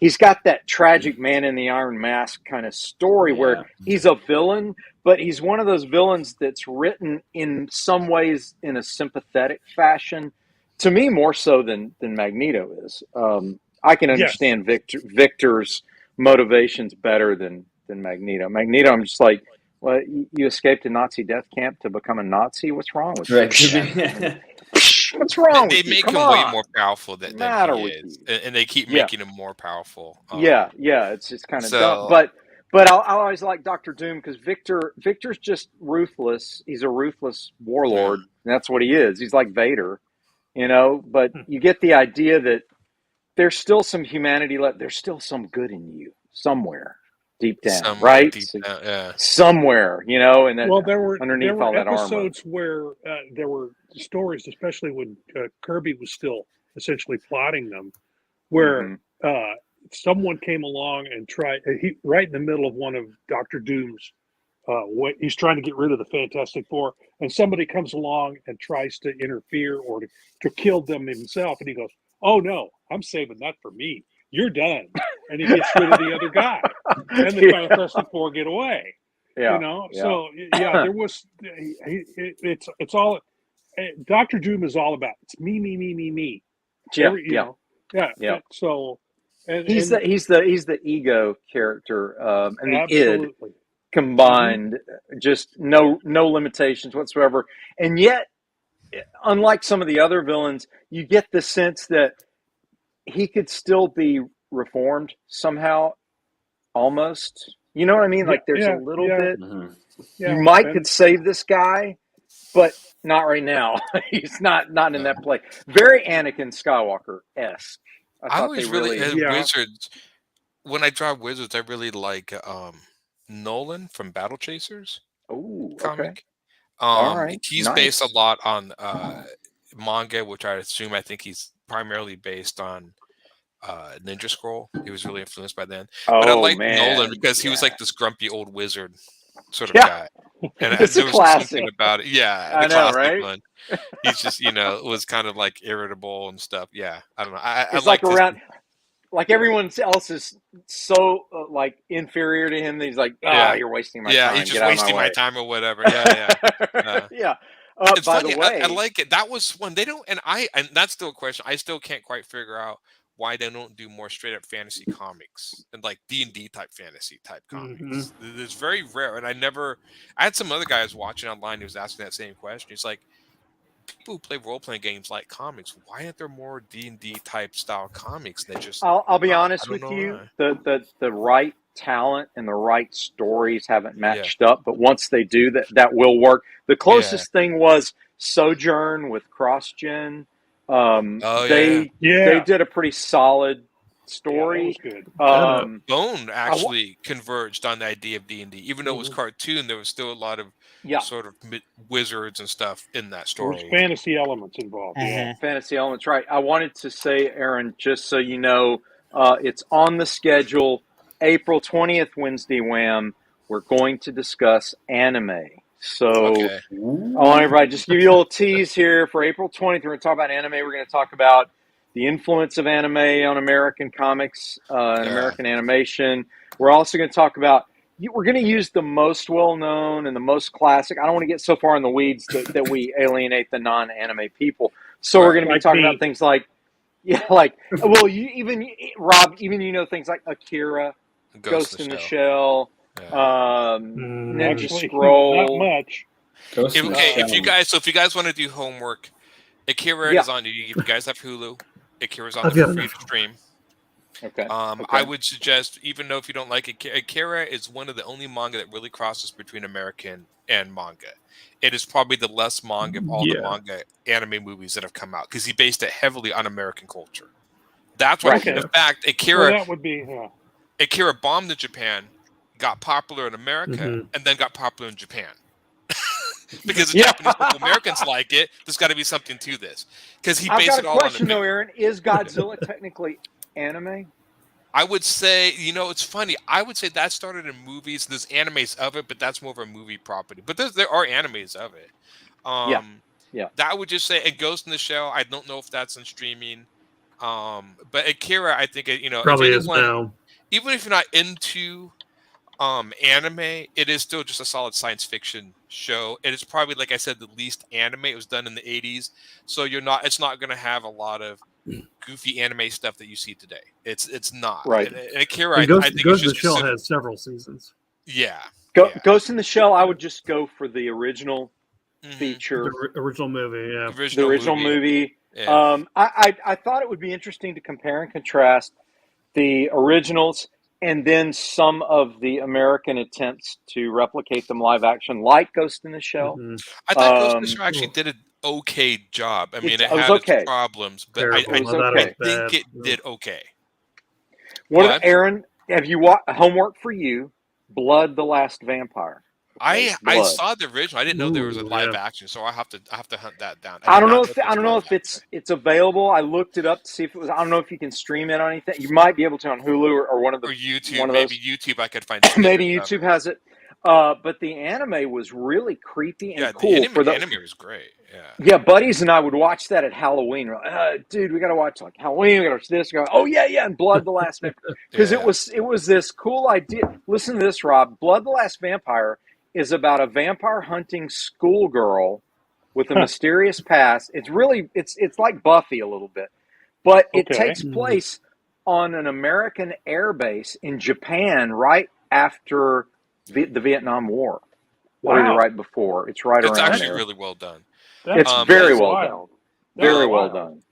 he's got that tragic man in the iron mask kind of story where he's a villain, but he's one of those villains that's written in some ways in a sympathetic fashion. To me, more so than Magneto is. I can understand Victor's motivations better than Magneto. Magneto, I'm just like, well, you escaped a Nazi death camp to become a Nazi? What's wrong with you? What's wrong with you? They make him way more powerful than he is. And they keep making him more powerful. It's just kind of dumb. But I'll always like Dr. Doom because Victor's just ruthless. He's a ruthless warlord. And that's what he is. He's like Vader, but you get the idea that there's still some humanity left. There's still some good in you somewhere, deep down, right? Somewhere, and that, there were all that episodes armor. where there were stories, especially when Kirby was still essentially plotting them, where someone came along and tried. Right in the middle of one of Dr. Doom's, he's trying to get rid of the Fantastic Four, and somebody comes along and tries to interfere or to kill them himself, and he goes, "Oh no, I'm saving that for me. You're done." And he gets rid of the other guy, and the Fantastic Four get away. So there was. It's all. Dr. Doom is all about. It's me. So, he's the ego character, and the id combined. Just no limitations whatsoever, and yet, unlike some of the other villains, you get the sense that he could still be reformed somehow, almost. You know what I mean? Like there's a little bit. You could save this guy, but not right now. He's not in that play. Very Anakin Skywalker-esque. I always really wizards. When I draw wizards, I really like Nolan from Battle Chasers. Oh, comic. All right. He's based a lot on manga, which I think he's primarily based on Ninja Scroll. He was really influenced by then. But I like Nolan because he was like this grumpy old wizard sort of guy. And it's a classic. Something about it. Yeah, I know, right? One. He's just, was kind of like irritable and stuff. Yeah, I don't know. It's like around, like everyone else is so like inferior to him that he's like, you're wasting my time. Yeah, he's just wasting my time or whatever. Yeah. Yeah. It's by funny. the way, I like it. That was one they don't, and that's still a question. I still can't quite figure out why they don't do more straight up fantasy comics and like D&D type fantasy type comics. It's very rare, and I had some other guys watching online who was asking that same question. It's like, people who play role playing games like comics. Why aren't there more D&D type style comics? They just I'll be honest with you. The right talent and the right stories haven't matched up, but once they do, that will work. The closest thing was Sojourn with CrossGen. They did a pretty solid story. Yeah, that was good. Bone actually converged on the idea of D&D, even though it was cartoon. There was still a lot of sort of wizards and stuff in that story. There's fantasy elements involved. Fantasy elements, right? I wanted to say, Aaron, just so you know, It's on the schedule. April 20th, Wednesday, Wham. We're going to discuss anime. So Okay. I want everybody just give you a little tease here for April 20th. We're going to talk about anime. We're going to talk about the influence of anime on American comics and Yeah. American animation. We're also going to talk about, we're going to use the most well-known and the most classic. I don't want to get so far in the weeds that we alienate the non-anime people. So we're Right. going to be Like talking me. about things like, well, Rob, even things like Akira, Ghost in the Shell, Yeah. Ninja Actually, Scroll. not much. Ghost in the Shell. If you guys want to do homework, Akira Yeah. is on. If you guys have Hulu, Akira's on I've there got for free enough. to stream. Okay. I would suggest, even though if you don't like it, Akira is one of the only manga that really crosses between American and manga. It is probably the less manga of all the manga anime movies that have come out because he based it heavily on American culture. That's why, Right. in fact, Well, that would be. Akira bombed in Japan, got popular in America, and then got popular in Japan. Because the Japanese local Americans like it, there's got to be something to this. Because he based it all on. I've got a question though, Aaron. Is Godzilla technically anime? I would say, it's funny. I would say that started in movies. There's animes of it, but that's more of a movie property. But there are animes of it. Yeah. That I would just say, and Ghost in the Shell. I don't know if that's in streaming. But Akira, I think Probably is now. Even if you're not into anime, it is still just a solid science fiction show. It is probably, like I said, the least anime. It was done in the 80s, so it's not going to have a lot of goofy anime stuff that you see today. It's not right. And Akira, and I think Ghost in the Shell has several seasons. Yeah. Ghost in the Shell. I would just go for the original feature, the original movie. Yeah, the original movie. Yeah. I thought it would be interesting to compare and contrast the originals and then some of the American attempts to replicate them live action, like Ghost in the Shell. I thought Ghost in the Shell actually did an okay job. I mean, it had its problems, but I think it did okay. Aaron, have you watched homework for you? Blood, the Last Vampire. I saw the original. I didn't know there was a live action, so I have to hunt that down. I don't know if it's available. I looked it up to see if it was. I don't know if you can stream it on anything. You might be able to on Hulu or one of the YouTube. One of maybe those. YouTube. I could find. Maybe YouTube has it. But the anime was really creepy and cool. The anime was great. Yeah, buddies and I would watch that at Halloween. We're like, dude, we got to watch like Halloween. We got to watch this. Oh yeah, and Blood the Last Vampire, because it was this cool idea. Listen to this, Rob. Blood the Last Vampire is about a vampire hunting schoolgirl with a mysterious past. It's really it's like Buffy a little bit, but it takes place on an American air base in Japan right after the Vietnam War. Wow. Or right before. It's right around there. It's actually really well done. It's very well done. Very well done.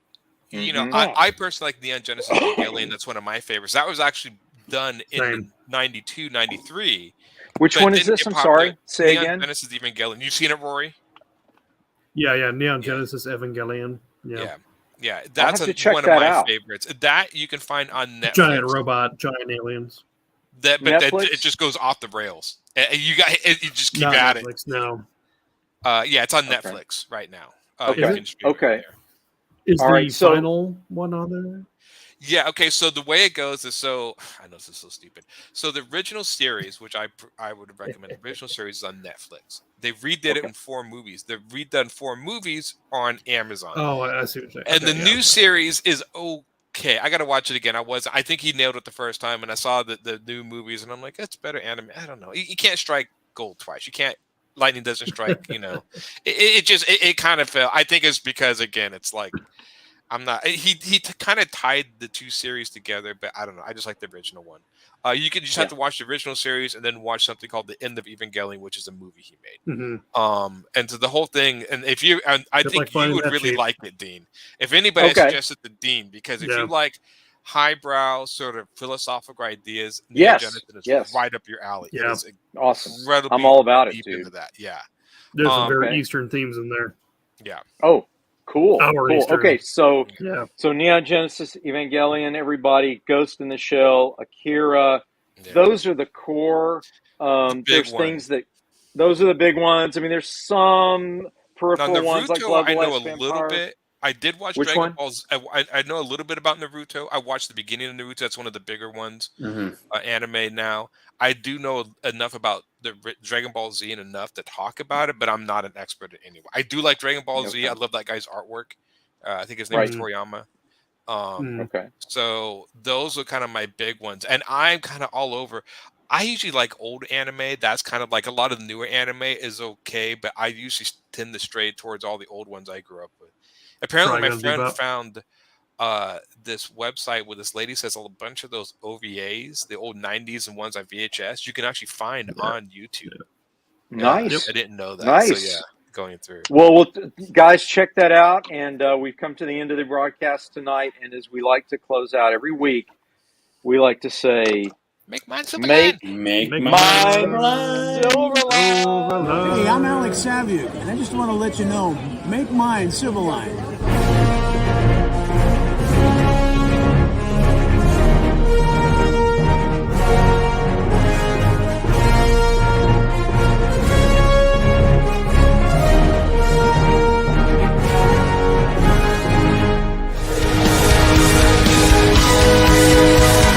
I personally like Neon Genesis Evangelion. That's one of my favorites. That was actually done in 92, 93. Which one is this? I'm sorry. Say Neon again. Genesis Evangelion. You seen it, Rory? Yeah. Neon Genesis Evangelion. Yeah. That's one of my favorites. That you can find on Netflix. Giant robot, giant aliens. It just goes off the rails. You just keep at Netflix, it. No. It's on Netflix right now. Okay. Is the final one on there? Yeah. Okay. So the way it goes is I know this is so stupid. So the original series, which I would recommend, the original series is on Netflix. They redid it in 4 movies. They've redone 4 movies on Amazon. Oh, I see what you're saying. And the new series is okay. I got to watch it again. I think he nailed it the first time, and I saw the new movies, and I'm like, that's better anime. I don't know. You can't strike gold twice. You can't. Lightning doesn't strike. It kind of fell. I think it's because again, it's like I'm not. He kind of tied the 2 series together, but I don't know. I just like the original one. You just have to watch the original series and then watch something called The End of Evangelion, which is a movie he made. And so the whole thing, and I think you would really like it, Dean. If anybody, I suggest it to Dean, because if you like highbrow sort of philosophical ideas, Genesis is right up your alley. Yeah, awesome. I'm all about it, dude. Into that. Yeah, there's some very Eastern themes in there. Yeah. Oh, cool. Eastern. Okay, so Neon Genesis Evangelion, everybody, Ghost in the Shell, Akira. Yeah. Those are the core. There's things those are the big ones. I mean, there's some peripheral ones like Blood, I know Last a little bit. I did watch Which Dragon one? Balls. I know a little bit about Naruto. I watched the beginning of Naruto. That's one of the bigger ones, anime now. I do know enough about the Dragon Ball Z and enough to talk about it, but I'm not an expert at anyway. I do like Dragon Ball Z. I love that guy's artwork. I think his name is Toriyama. So those are kind of my big ones. And I'm kind of all over. I usually like old anime. That's kind of like a lot of newer anime is okay, but I usually tend to stray towards all the old ones I grew up with. Apparently, my friend found this website where this lady says a bunch of those OVAs, the old 90s and ones on VHS, you can actually find on YouTube. Nice. I didn't know that. Nice. So, yeah, going through. Well, guys, check that out. And we've come to the end of the broadcast tonight. And as we like to close out every week, we like to say, Make mine Silverline. Make mine Silverline. Hey, I'm Alex Saviuk, and I just want to let you know, make mine Silverline.